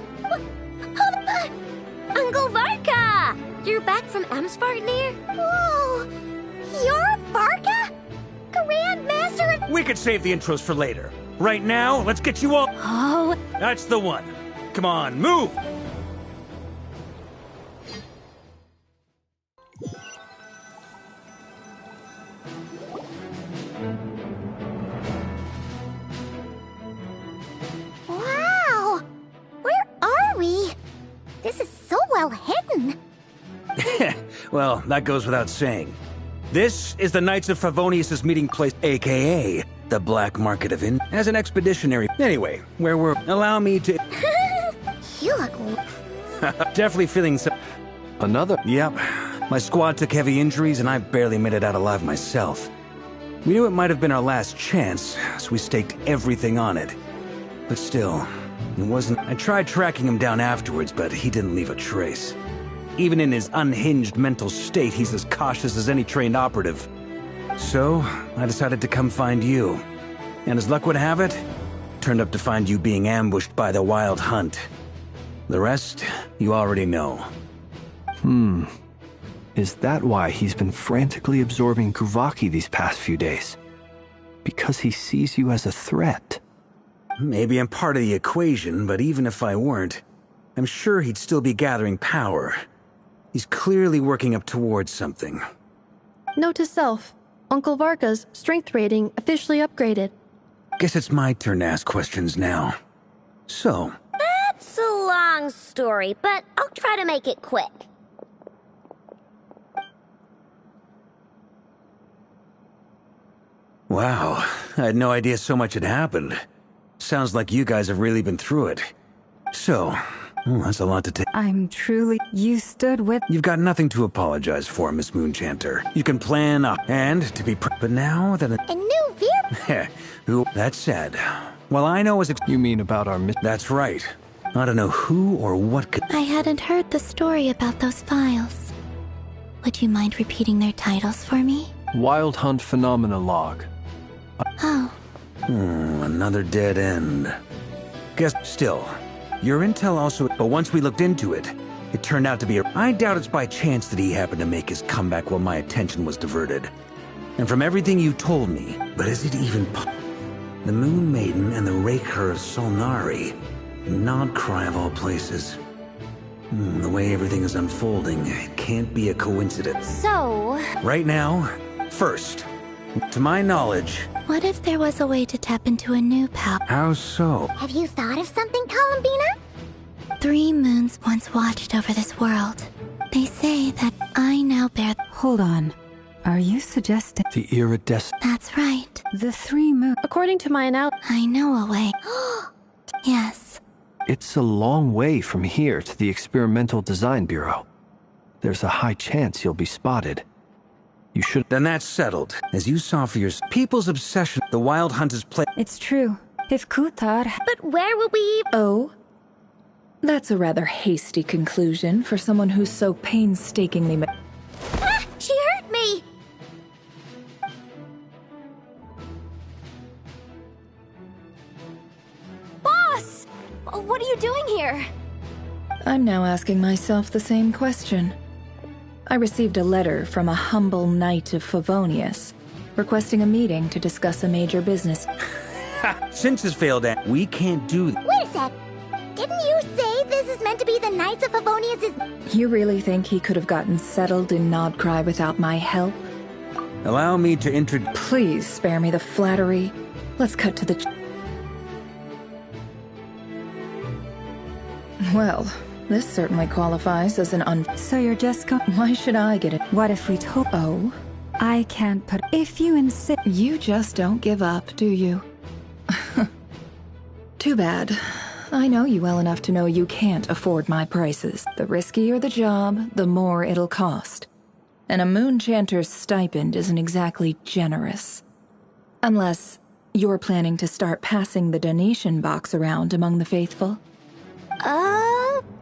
Uncle Varka! You're back from Amsvartnir? Whoa! You're Varka? Grand Master of... We could save the intros for later. Right now, let's get you all... Oh, That's the one. Come on, move! Wow! Where are we? This is so well hidden. Well, that goes without saying. This is the Knights of Favonius' meeting place, aka the Black Market of as an expeditionary. Anyway, where we're... Allow me to... You look... Definitely feeling some... Another? Yep. My squad took heavy injuries and I barely made it out alive myself. We knew it might have been our last chance, so we staked everything on it. But still, it wasn't... I tried tracking him down afterwards, but he didn't leave a trace. Even in his unhinged mental state, he's as cautious as any trained operative. So, I decided to come find you. And as luck would have it, turned up to find you being ambushed by the Wild Hunt. The rest, you already know. Is that why he's been frantically absorbing Kuvaki these past few days? Because he sees you as a threat? Maybe I'm part of the equation, but even if I weren't, I'm sure he'd still be gathering power. He's clearly working up towards something. Note to self. Uncle Varka's strength rating officially upgraded. Guess it's my turn to ask questions now. So... That's a long story, but I'll try to make it quick. Wow, I had no idea so much had happened. Sounds like you guys have really been through it. So, that's a lot to take. I'm truly... You stood with... You've got nothing to apologize for, Miss Moonchanter. You can plan up and to be but now that... A new view... Who... That said, well, I know as... You mean about our... That's right. I don't know who or what could... I hadn't heard the story about those files. Would you mind repeating their titles for me? Wild Hunt Phenomena Log. Oh. Another dead end. Guess still, your intel also... But once we looked into it, it turned out to be a... I doubt it's by chance that he happened to make his comeback while my attention was diverted. And from everything you told me, but is it even... The Moon Maiden and the Raker of Solnari. Nodcry of all places. The way everything is unfolding, it can't be a coincidence. so... Right now, first, to my knowledge... What if there was a way to tap into a new power? How so? Have you thought of something, Columbina? 3 moons once watched over this world. They say that I now bear... Hold on. Are you suggesting... The iridescent... That's right. The 3 moons... According to my analysis... I know a way. Yes. It's a long way from here to the Experimental Design Bureau. There's a high chance you'll be spotted. You should... Then that's settled. As you saw for your... People's obsession, the Wild Hunt is play... It's true. If Kutar... But where will we... Oh? That's a rather hasty conclusion for someone who's so painstakingly... Ah! She hurt me! Boss! What are you doing here? I'm now asking myself the same question. I received a letter from a humble knight of Favonius, requesting a meeting to discuss a major business. Since his failed act, we can't do that. Wait a sec. Didn't you say this is meant to be the Knights of Favonius'? You really think he could have gotten settled in Nodcry without my help? Allow me to introduce... Please spare me the flattery. Let's cut to the... Well, this certainly qualifies as an So you're just Why should I get it? What if we told... Oh? I can't put... If you insist... You just don't give up, do you? Too bad. I know you well enough to know you can't afford my prices. The riskier the job, the more it'll cost. And a Moonchanter's stipend isn't exactly generous. Unless you're planning to start passing the donation box around among the faithful.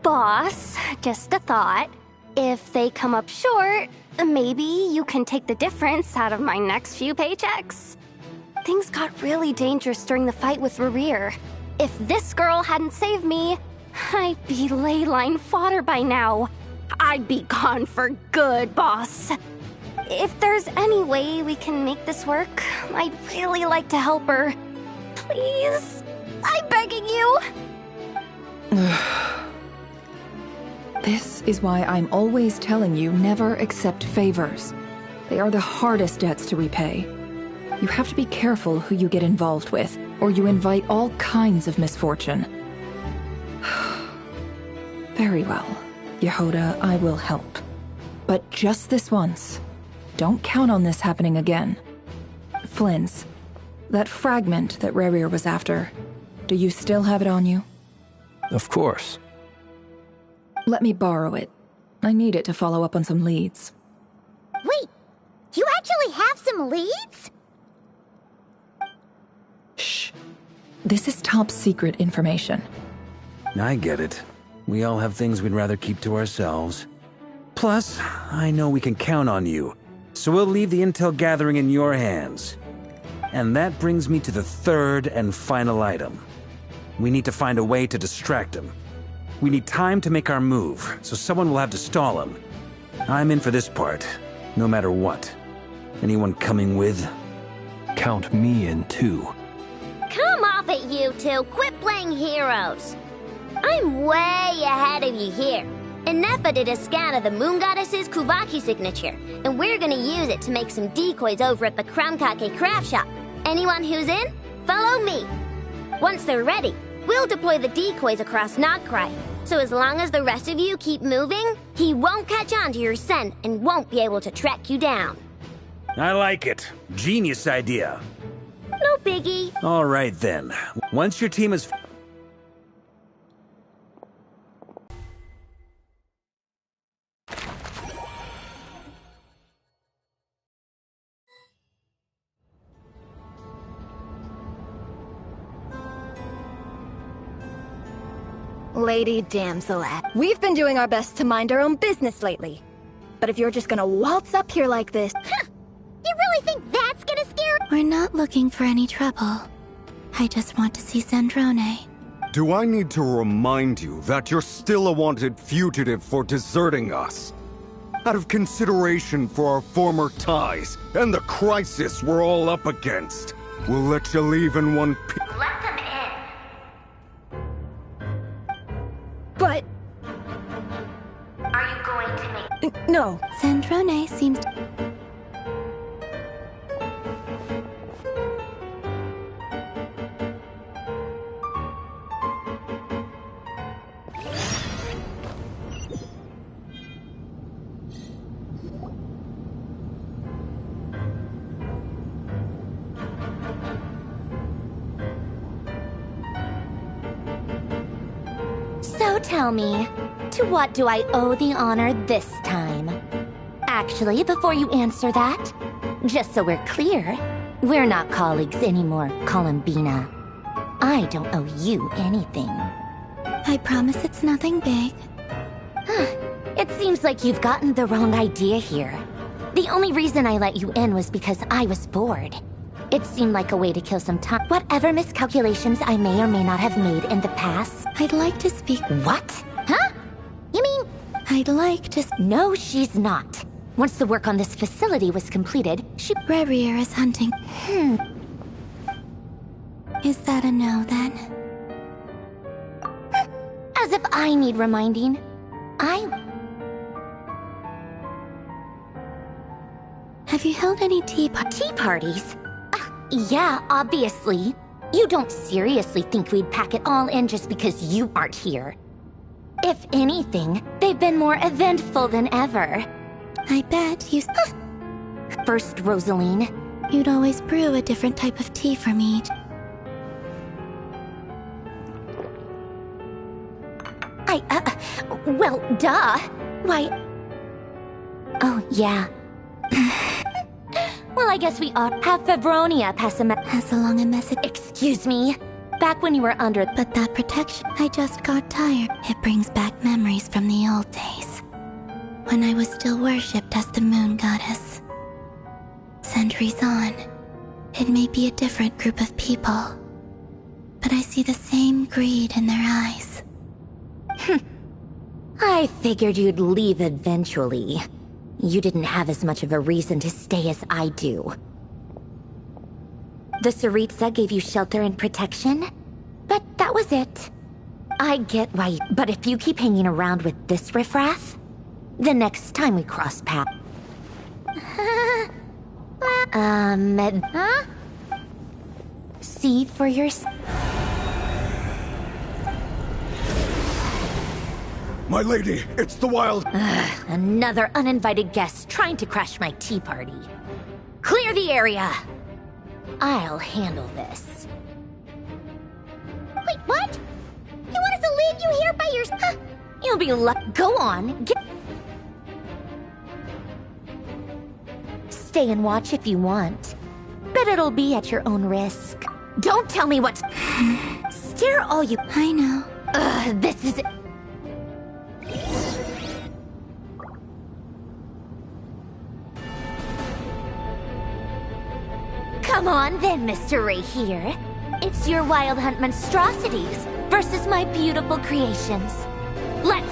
Boss, just a thought. If they come up short, maybe you can take the difference out of my next few paychecks. Things got really dangerous during the fight with Rerir. If this girl hadn't saved me, I'd be ley line fodder by now. I'd be gone for good, boss. If there's any way we can make this work, I'd really like to help her. Please, I'm begging you. This is why I'm always telling you never accept favors. They are the hardest debts to repay. You have to be careful who you get involved with, or you invite all kinds of misfortune. Very well, Yehoda, I will help. But just this once. Don't count on this happening again. Flynn's, that fragment that Rerir was after, do you still have it on you? Of course. Let me borrow it. I need it to follow up on some leads. Wait, you actually have some leads? Shh. This is top secret information. I get it. We all have things we'd rather keep to ourselves. Plus, I know we can count on you, so we'll leave the intel gathering in your hands. And that brings me to the third and final item. We need to find a way to distract him. We need time to make our move, so someone will have to stall him. I'm in for this part, no matter what. Anyone coming with? Count me in too. Come off it, you two. Quit playing heroes. I'm way ahead of you here. Nefa did a scan of the Moon Goddess's Kuvaki signature, and we're gonna use it to make some decoys over at the Krumkake craft shop. Anyone who's in, follow me. Once they're ready, we'll deploy the decoys across Nodcry. So as long as the rest of you keep moving, he won't catch on to your scent and won't be able to track you down. I like it. Genius idea. No biggie. All right then. Once your team is... Lady Damselat, we've been doing our best to mind our own business lately. But if you're just gonna waltz up here like this... Huh! You really think that's gonna scare... We're not looking for any trouble. I just want to see Zandrone. Do I need to remind you that you're still a wanted fugitive for deserting us? Out of consideration for our former ties and the crisis we're all up against, we'll let you leave in one piece. Let them in. But... Are you going to make... No. Zandrone seems to... So tell me, to what do I owe the honor this time? Actually, before you answer that, just so we're clear, we're not colleagues anymore, Columbina. I don't owe you anything. I promise it's nothing big. It seems like you've gotten the wrong idea here. The only reason I let you in was because I was bored. It seemed like a way to kill some time. Whatever miscalculations I may or may not have made in the past. I'd like to speak... What? Huh? You mean... I'd like to... No, she's not. Once the work on this facility was completed, she... Revier is hunting. Is that a no, then? As if I need reminding. Have you held any tea parties? Yeah, obviously. You don't seriously think we'd pack it all in just because you aren't here. If anything, they've been more eventful than ever. I bet you... First, Rosaline. You'd always brew a different type of tea for me. Well, duh. Why... Oh, yeah. Well, I guess we ought have Febronia pass along a message. Excuse me. Back when you were under... But that protection, I just got tired. It brings back memories from the old days. When I was still worshipped as the moon goddess. Centuries on, it may be a different group of people. But I see the same greed in their eyes. I figured you'd leave eventually. You didn't have as much of a reason to stay as I do. The Tsaritsa gave you shelter and protection, but that was it. I get why, but if you keep hanging around with this riffraff, the next time we cross paths... Huh? See for yourself. My lady, it's the wild... Another uninvited guest trying to crash my tea party. Clear the area! I'll handle this. Wait, what? You want us to leave you here by yourself? You'll be Go on, Stay and watch if you want. But it'll be at your own risk. Don't tell me what... Stare all you... I know. This is... Come on then, Mr. Ray here. It's your Wild Hunt monstrosities versus my beautiful creations. Let's...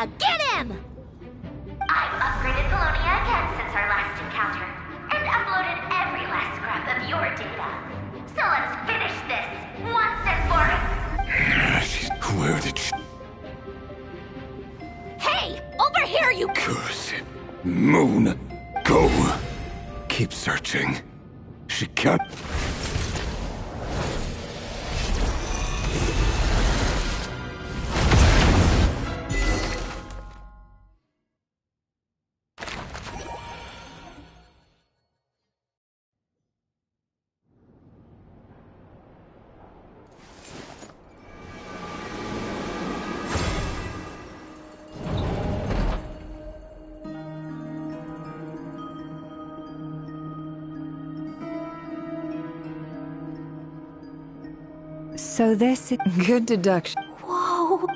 Paolonia, get him! I've upgraded Paolonia again since our last encounter, and uploaded every last scrap of your data. So let's finish this, once and for all. Where did she... Hey! Over here, you... Curse it. Moon, go. Keep searching. She can't... So this is... Good deduction. Whoa.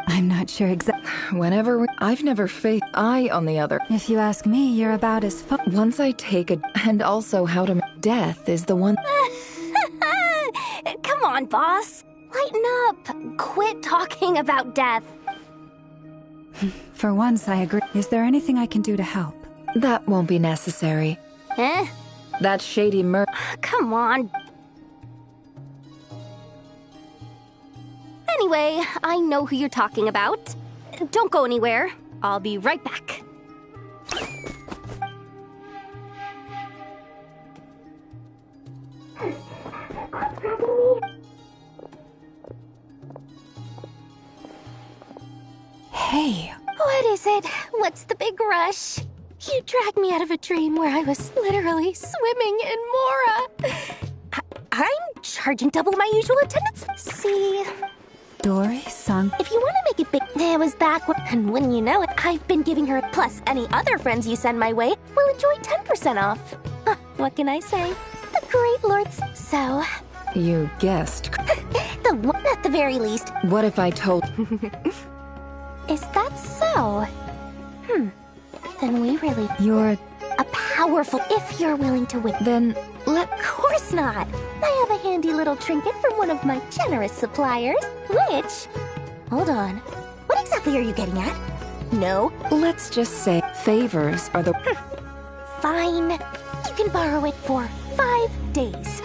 I'm not sure exactly. Whenever I've never faced... on the other. If you ask me, you're about as Once I take a... And also how to... Death is the one... Come on, boss. Lighten up. Quit talking about death. For once, I agree. Is there anything I can do to help? That won't be necessary. Eh? That shady Come on. Anyway, I know who you're talking about. Don't go anywhere. I'll be right back. Hey. What is it? What's the big rush? You dragged me out of a dream where I was literally swimming in Mora. I'm charging double my usual attendance. See? Dory-san. If you want to make it big, it was back when, and wouldn't you know it, I've been giving her, plus any other friends you send my way will enjoy 10% off. What can I say? The great lords. So... You guessed. The one at the very least. What if I told... Is that so? Then we really... You're... a powerful... If you're willing to win. Then let... Of course not. I have a handy little trinket from one of my generous suppliers, which... Hold on. What exactly are you getting at? No? Let's just say favors are the... Fine. You can borrow it for 5 days.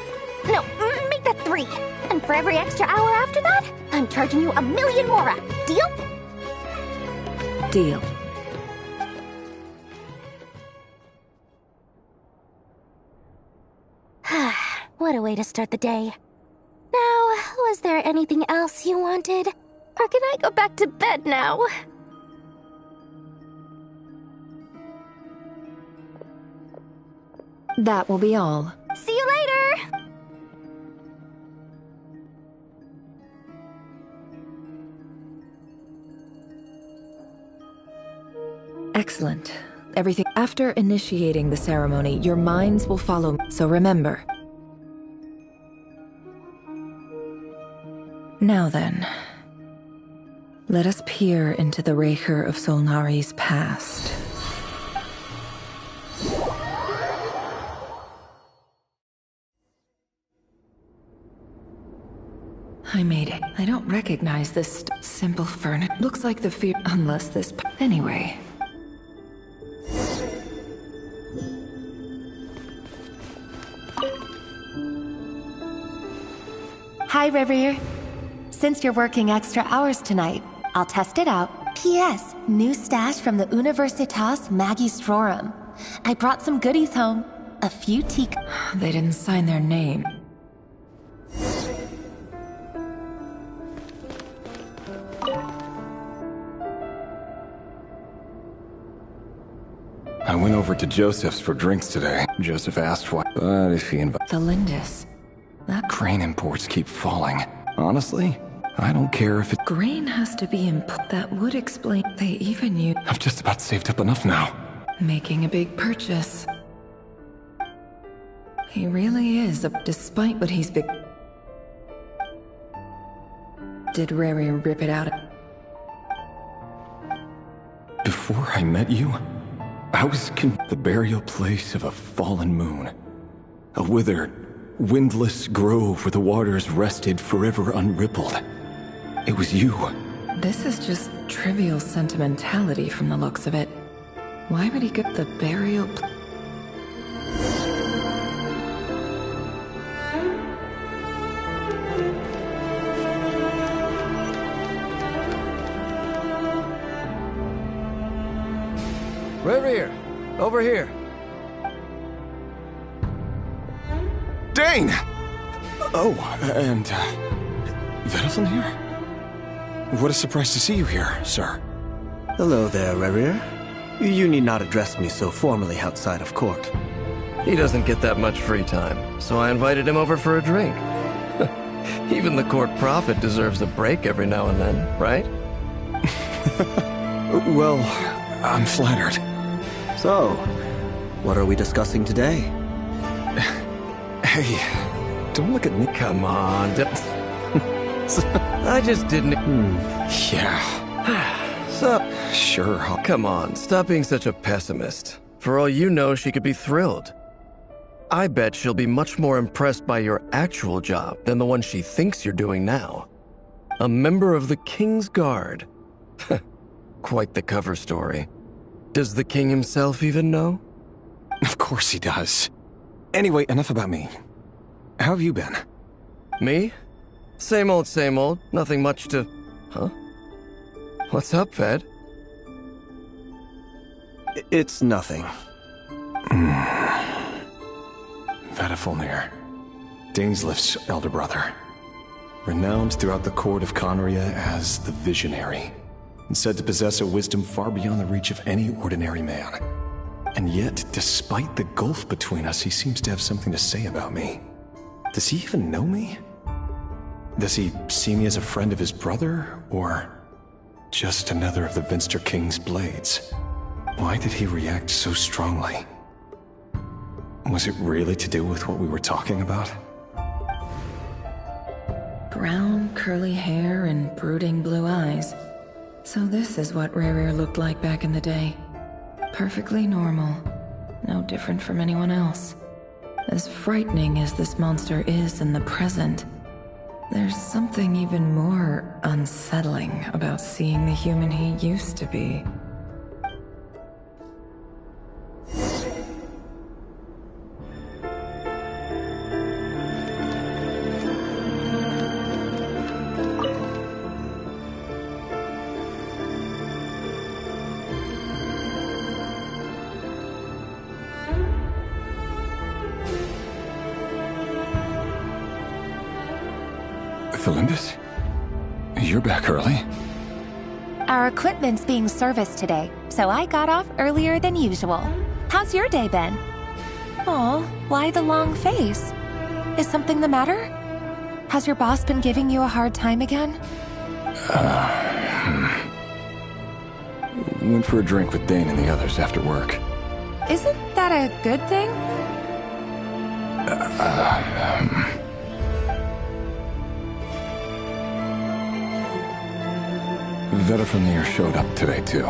No, make that 3. And for every extra hour after that, I'm charging you 1,000,000 Mora. Deal? Deal. What a way to start the day. Now, was there anything else you wanted? Or can I go back to bed now? That will be all. See you later! Excellent. Everything. After initiating the ceremony, your minds will follow me. So remember. Now then, let us peer into the Raker of Solnari's past. I made it. I don't recognize this simple furniture. Looks like the fear... Unless this... Anyway... Hi, River. Since you're working extra hours tonight, I'll test it out. P.S. New stash from the Universitas Magistrorum. I brought some goodies home. A few teak... They didn't sign their name. I went over to Joseph's for drinks today. Joseph asked why, but if he invited... The Lindis. That... Grain imports keep falling. Honestly, I don't care if it... Grain has to be that would explain... They even use... I've just about saved up enough now. Making a big purchase. He really is, despite what he's big... Did Rary rip it out? Before I met you, I was the burial place of a fallen moon. A withered, windless grove where the waters rested forever unrippled. It was you. This is just trivial sentimentality from the looks of it. Why would he get the burial... Reverie, over here. Dane! Oh, and, Vediflin here? What a surprise to see you here, sir. Hello there, Reverie. You need not address me so formally outside of court. He doesn't get that much free time, so I invited him over for a drink. Even the court prophet deserves a break every now and then, right? Well, I'm flattered. So, what are we discussing today? Hey, don't look at me. Come on, I just didn't... Yeah. So... Sure. Come on, stop being such a pessimist. For all you know, she could be thrilled. I bet she'll be much more impressed by your actual job than the one she thinks you're doing now. A member of the King's Guard. Quite the cover story. Does the king himself even know? Of course he does. Anyway, enough about me. How have you been? Me? Same old, same old. Nothing much to... Huh? What's up, Ved? It's nothing. Vediflin, Dainsleif's elder brother. Renowned throughout the court of Conria as the Visionary, and said to possess a wisdom far beyond the reach of any ordinary man. And yet, despite the gulf between us, he seems to have something to say about me. Does he even know me? Does he see me as a friend of his brother, or just another of the Vinster King's blades? Why did he react so strongly? Was it really to do with what we were talking about? Brown, curly hair and brooding blue eyes. So this is what Rerir looked like back in the day. Perfectly normal. No different from anyone else. As frightening as this monster is in the present, there's something even more unsettling about seeing the human he used to be. Felindis? You're back early? Our equipment's being serviced today, so I got off earlier than usual. How's your day been? Oh, why the long face? Is something the matter? Has your boss been giving you a hard time again? Went for a drink with Dane and the others after work. Isn't that a good thing? Vediflin showed up today, too.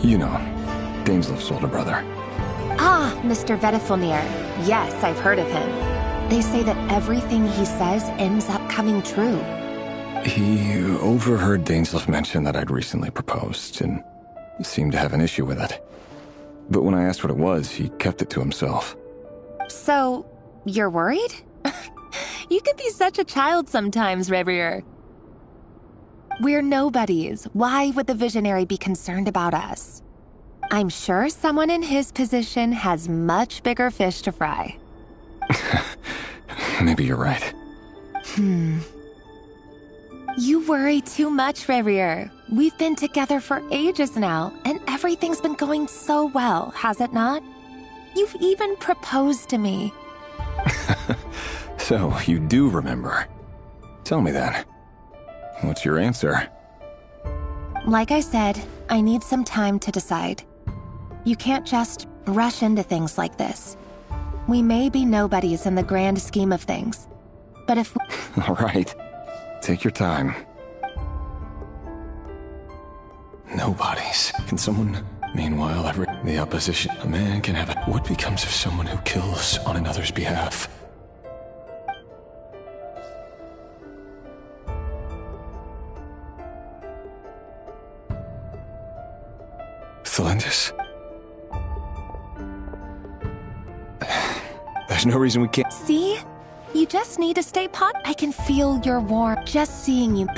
You know, Dainsleif's older brother. Ah, Mr. Vediflin. Yes, I've heard of him. They say that everything he says ends up coming true. He overheard Dainsleif mention that I'd recently proposed, and seemed to have an issue with it. But when I asked what it was, he kept it to himself. So, you're worried? You can be such a child sometimes, Reverie. We're nobodies. Why would the Visionary be concerned about us? I'm sure someone in his position has much bigger fish to fry. Maybe you're right. You worry too much, Reverie. We've been together for ages now, and everything's been going so well, has it not? You've even proposed to me. So, you do remember. Tell me then. What's your answer? Like I said, I need some time to decide. You can't just rush into things like this. We may be nobodies in the grand scheme of things, but if... All right. Take your time. Nobodies. Can someone... Meanwhile, the opposition... A man can have it. What becomes of someone who kills on another's behalf? Thelindis? There's no reason we can't. See? You just need to stay pot. I can feel your warmth just seeing you.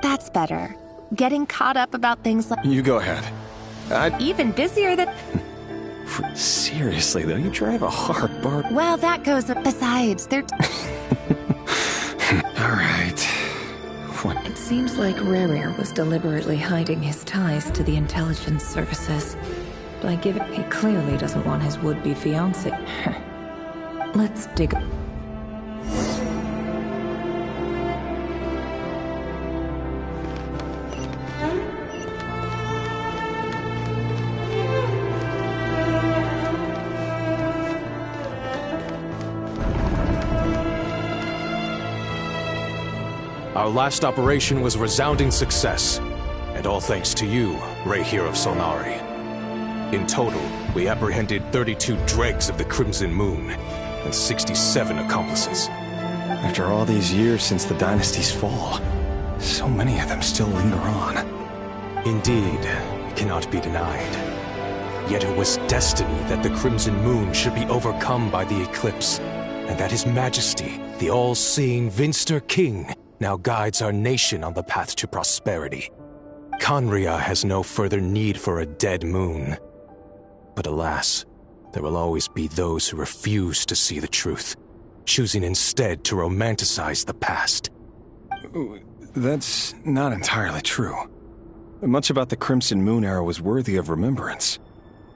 That's better. Getting caught up about things like. You go ahead. Even busier than. Seriously, though, you drive a hard bar. Well, that goes. Besides, they're. All right. What? It seems like Rerir was deliberately hiding his ties to the intelligence services. By giving, he clearly doesn't want his would-be fiancé. Let's dig. Our last operation was a resounding success, and all thanks to you, Rayhir of Solnari. In total, we apprehended 32 dregs of the Crimson Moon, and 67 accomplices. After all these years since the dynasty's fall, so many of them still linger on. Indeed, it cannot be denied. Yet it was destiny that the Crimson Moon should be overcome by the eclipse, and that His Majesty, the all-seeing Vinster King, now guides our nation on the path to prosperity. Conria has no further need for a dead moon. But alas, there will always be those who refuse to see the truth, choosing instead to romanticize the past. That's not entirely true. Much about the Crimson Moon era was worthy of remembrance,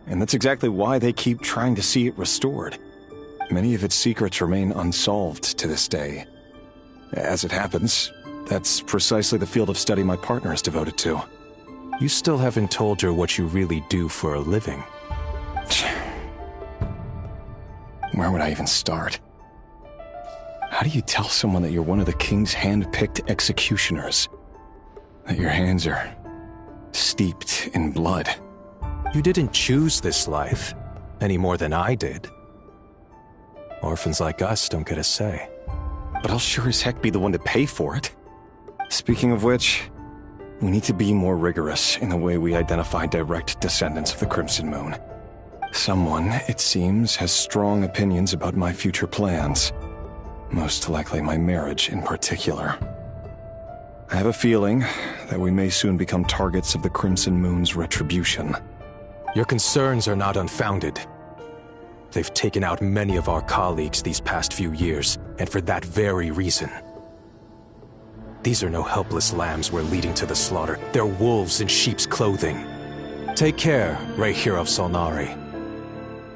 and that's exactly why they keep trying to see it restored. Many of its secrets remain unsolved to this day. As it happens, that's precisely the field of study my partner is devoted to. You still haven't told her what you really do for a living. Where would I even start? How do you tell someone that you're one of the king's hand-picked executioners? That your hands are steeped in blood? You didn't choose this life, any more than I did. Orphans like us don't get a say. But I'll sure as heck be the one to pay for it. Speaking of which, we need to be more rigorous in the way we identify direct descendants of the Crimson Moon. Someone, it seems, has strong opinions about my future plans. Most likely my marriage in particular. I have a feeling that we may soon become targets of the Crimson Moon's retribution. Your concerns are not unfounded. They've taken out many of our colleagues these past few years, and for that very reason. These are no helpless lambs we're leading to the slaughter. They're wolves in sheep's clothing. Take care, Rayhir of Solnari.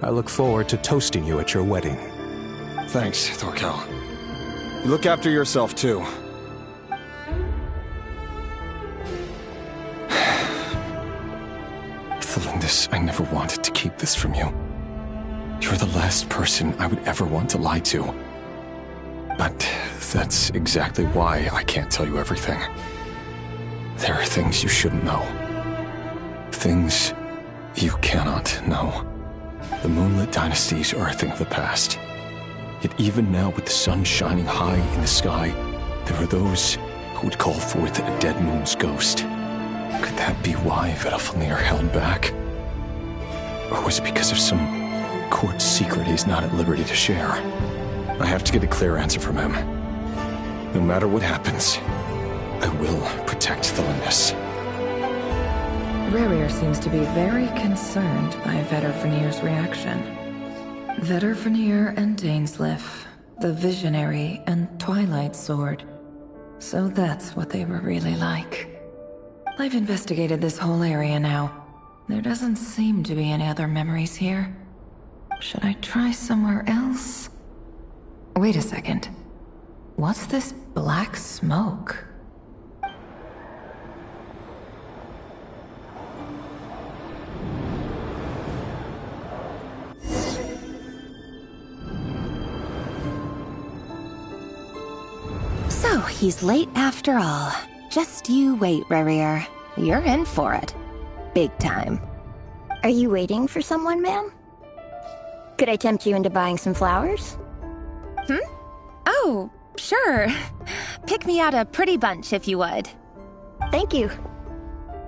I look forward to toasting you at your wedding. Thanks, Thorkel. You look after yourself, too. Thelindis, I never wanted to keep this from you. You're the last person I would ever want to lie to. But that's exactly why I can't tell you everything. There are things you shouldn't know. Things you cannot know. The moonlit dynasties are a thing of the past. Yet even now, with the sun shining high in the sky, there are those who would call forth a dead moon's ghost. Could that be why Vedalfnir held back? Or was it because of some court secret he's not at liberty to share? I have to get a clear answer from him. No matter what happens, I will protect Thelindis. Rerir seems to be very concerned by Vedalfnir's reaction. Vedalfnir and Dainsleif, the Visionary and Twilight Sword. So that's what they were really like. I've investigated this whole area now. There doesn't seem to be any other memories here. Should I try somewhere else? Wait a second. What's this black smoke? So, he's late after all. Just you wait, Rerir. You're in for it. Big time. Are you waiting for someone, ma'am? Could I tempt you into buying some flowers? Oh, sure. Pick me out a pretty bunch if you would. Thank you.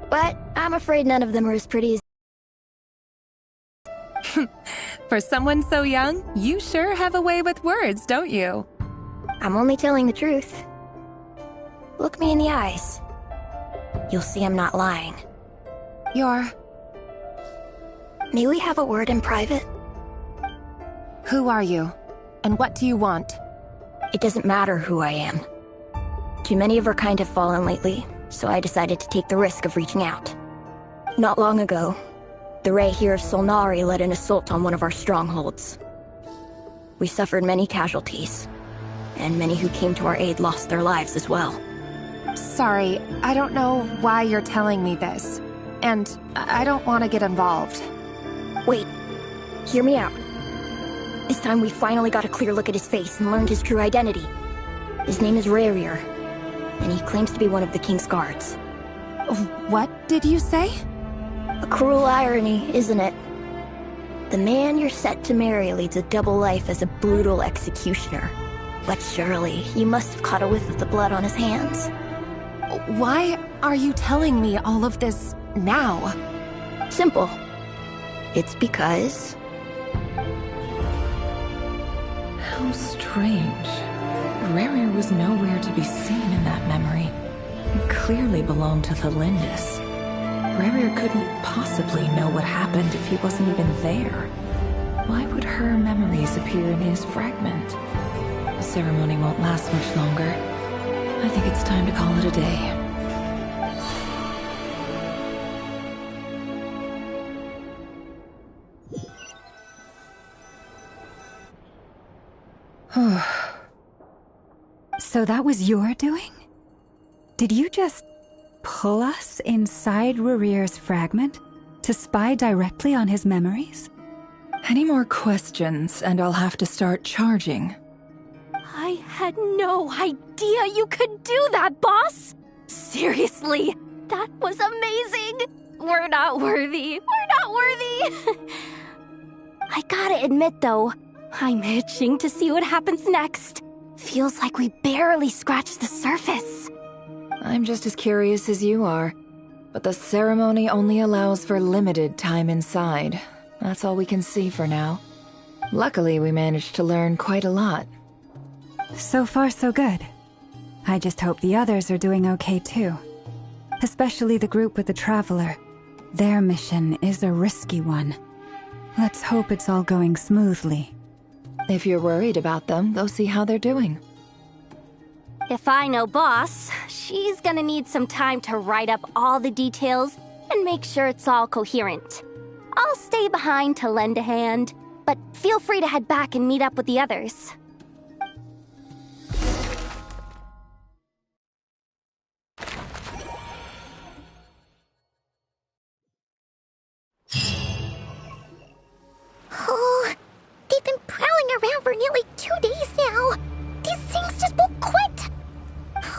But I'm afraid none of them are as pretty as For someone so young, you sure have a way with words, don't you? I'm only telling the truth. Look me in the eyes. You'll see I'm not lying. May we have a word in private? Who are you? And what do you want? It doesn't matter who I am. Too many of our kind have fallen lately, so I decided to take the risk of reaching out. Not long ago, the Ray here of Solnari led an assault on one of our strongholds. We suffered many casualties, and many who came to our aid lost their lives as well. Sorry, I don't know why you're telling me this. And I don't want to get involved. Wait, hear me out. This time we finally got a clear look at his face and learned his true identity. His name is Rarier, and he claims to be one of the King's guards. What did you say? A cruel irony, isn't it? The man you're set to marry leads a double life as a brutal executioner. But surely, you must have caught a whiff of the blood on his hands. Why are you telling me all of this now? Simple. It's because... How strange. Rarier was nowhere to be seen in that memory. It clearly belonged to the Lindis. Rarier couldn't possibly know what happened if he wasn't even there. Why would her memories appear in his fragment? The ceremony won't last much longer. I think it's time to call it a day. So that was your doing? Did you just pull us inside Rarier's fragment to spy directly on his memories? Any more questions, and I'll have to start charging. I had no idea you could do that, boss! Seriously, that was amazing! We're not worthy. We're not worthy! I gotta admit, though, I'm itching to see what happens next. Feels like we barely scratched the surface. I'm just as curious as you are, but the ceremony only allows for limited time inside. That's all we can see for now. Luckily, we managed to learn quite a lot. So far, so good. I just hope the others are doing okay too. Especially the group with the Traveler. Their mission is a risky one. Let's hope it's all going smoothly. If you're worried about them, go see how they're doing. If I know Boss, she's gonna need some time to write up all the details and make sure it's all coherent. I'll stay behind to lend a hand, but feel free to head back and meet up with the others. Oh, they've been prowling around for nearly 2 days now. These things just won't quit.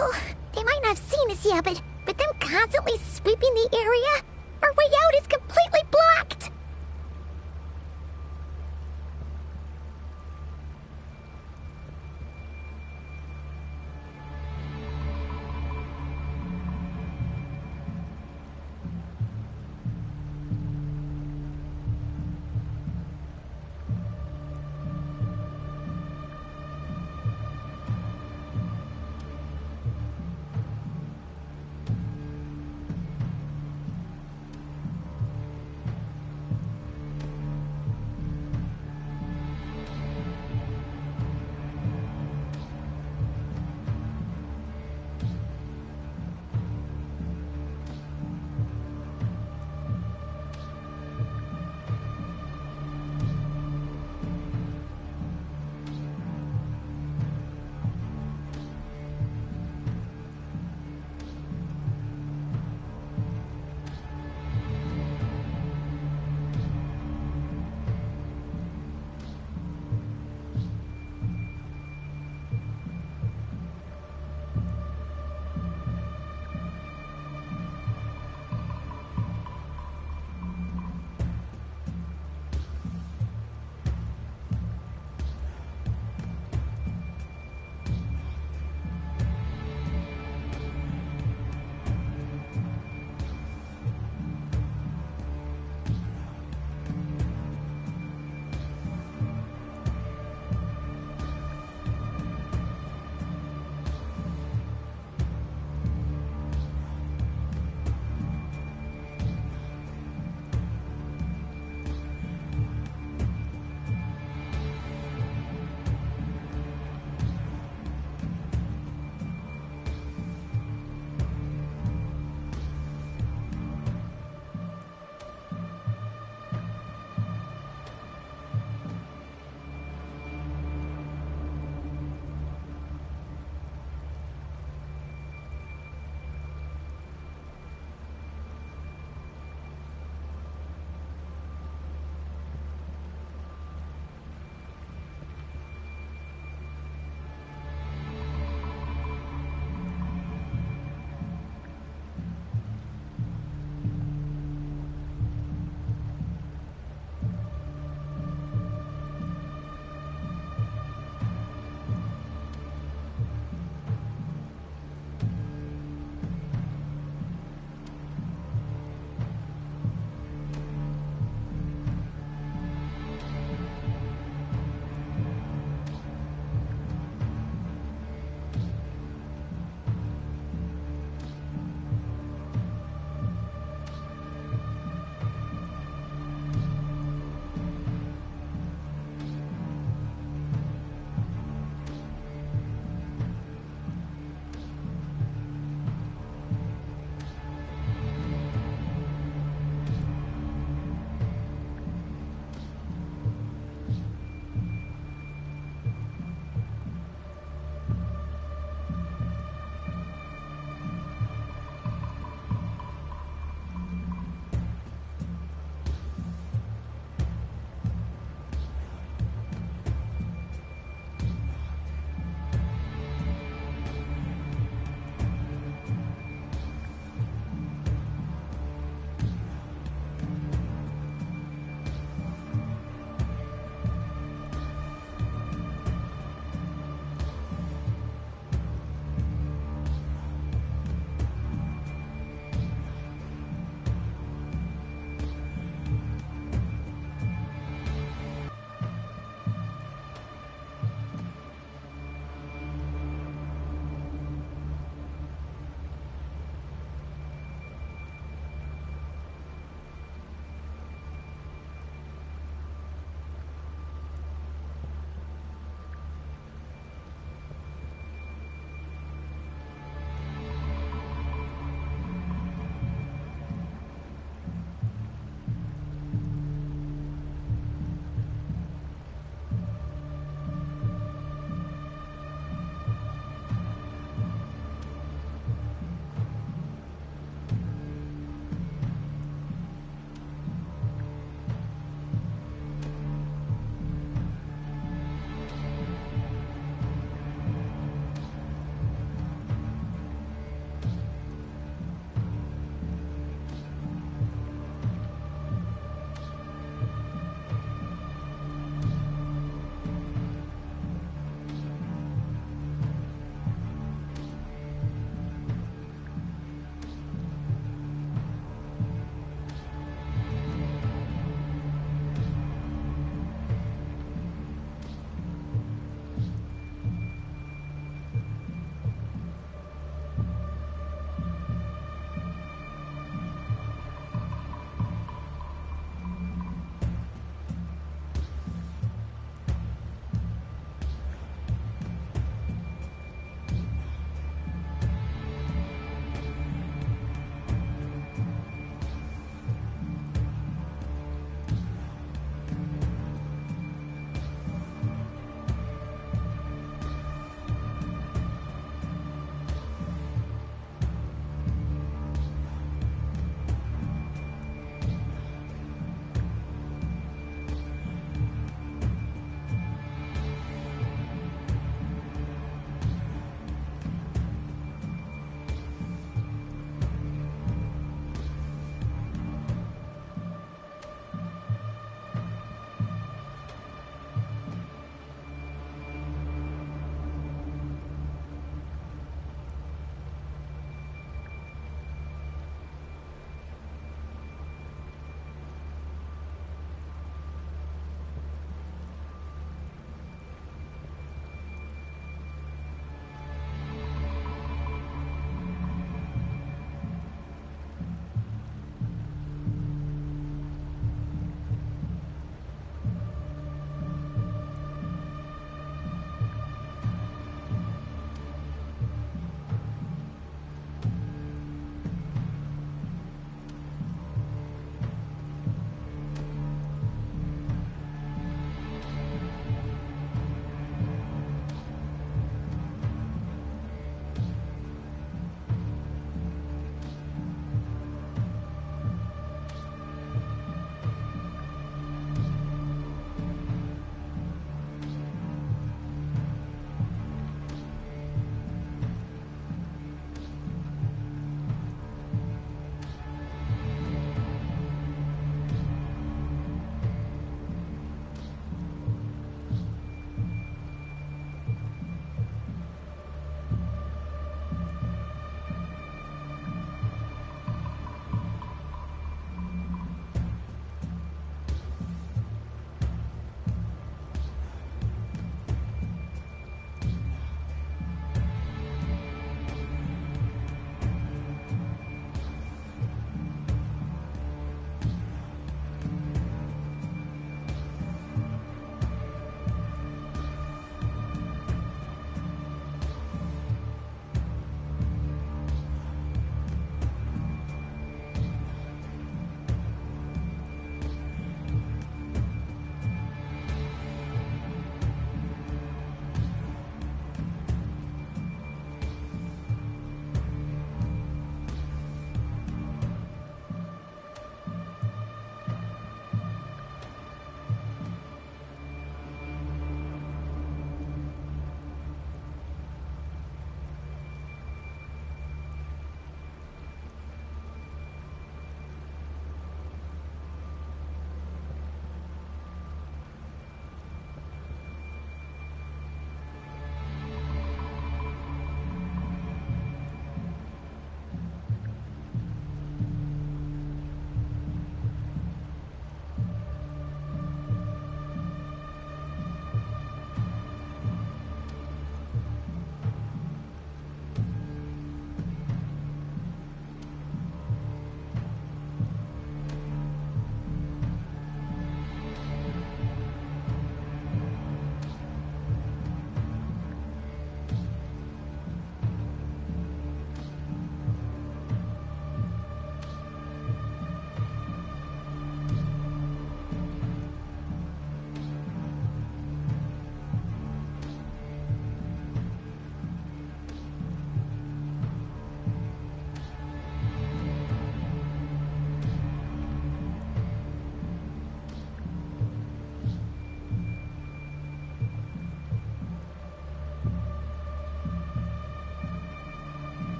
Oh, they might not have seen us yet, but them constantly sweeping the area, our way out is completely blocked.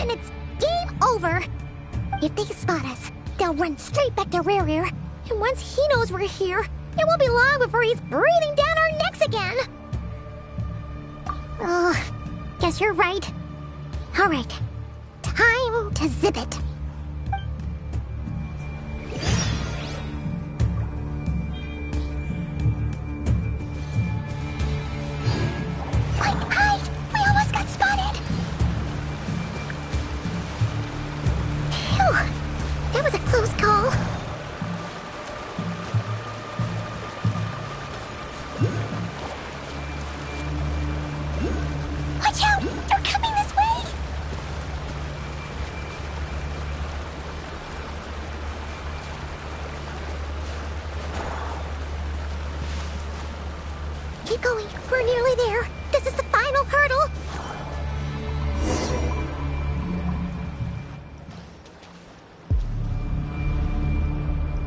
then it's game over. If they spot us, they'll run straight back to Rare. And once he knows we're here, it won't be long before he's breathing down our necks again. Oh, guess you're right. All right, time to zip it. Quick, hide! We almost got spotted! Phew, that was a close call. Watch out! They're coming this way! Keep going. We're nearly there. This is the final hurdle.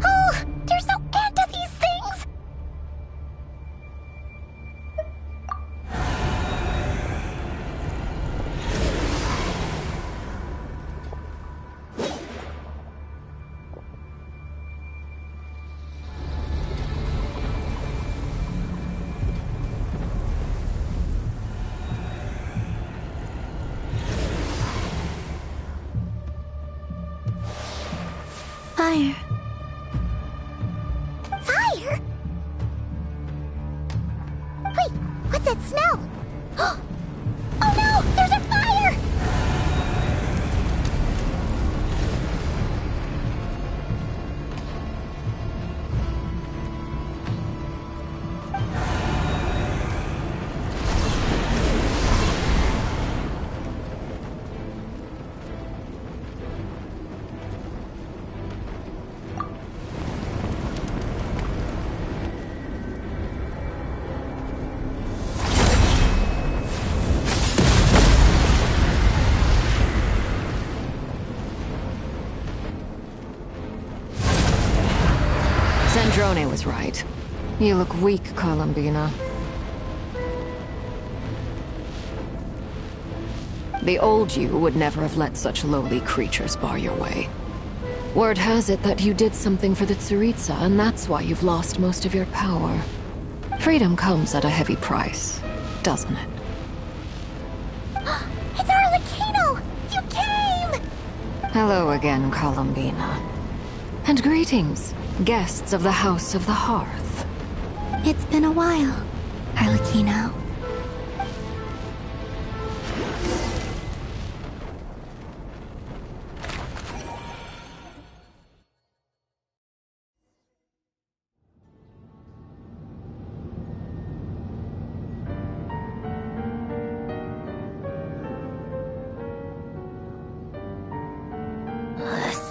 Oh, there's no end to these things. Fire. Fire? Wait, what's that smell? Oh no, there's a fire! Sandrone was right. You look weak, Columbina. The old you would never have let such lowly creatures bar your way. Word has it that you did something for the Tsaritsa, and that's why you've lost most of your power. Freedom comes at a heavy price, doesn't it? It's Arlecchino! You came! Hello again, Columbina. And greetings, guests of the House of the Hearth. It's been a while, Arlecchino.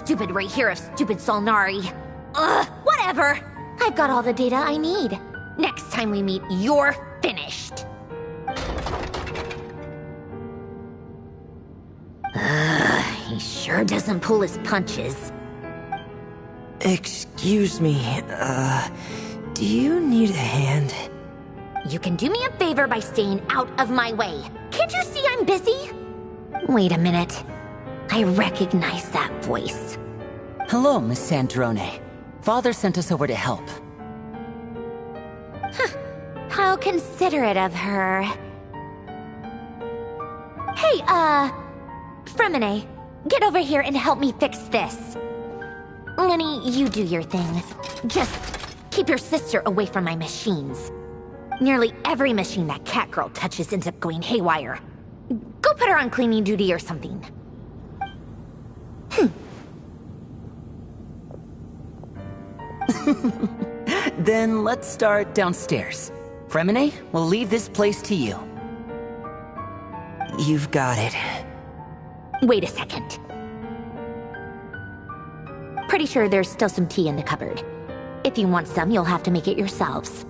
Stupid right here of stupid Solnari. Whatever. I've got all the data I need. Next time we meet, you're finished. He sure doesn't pull his punches. Excuse me, do you need a hand? You can do me a favor by staying out of my way. Can't you see I'm busy? Wait a minute. I recognize that voice. Hello, Miss Sandrone. Father sent us over to help. How considerate of her. Hey, Fremine, get over here and help me fix this. Lenny, you do your thing. Just keep your sister away from my machines. Nearly every machine that cat girl touches ends up going haywire. Go put her on cleaning duty or something. Then let's start downstairs. Fremine, we'll leave this place to you. You've got it. Wait a second. Pretty sure there's still some tea in the cupboard. If you want some, you'll have to make it yourselves.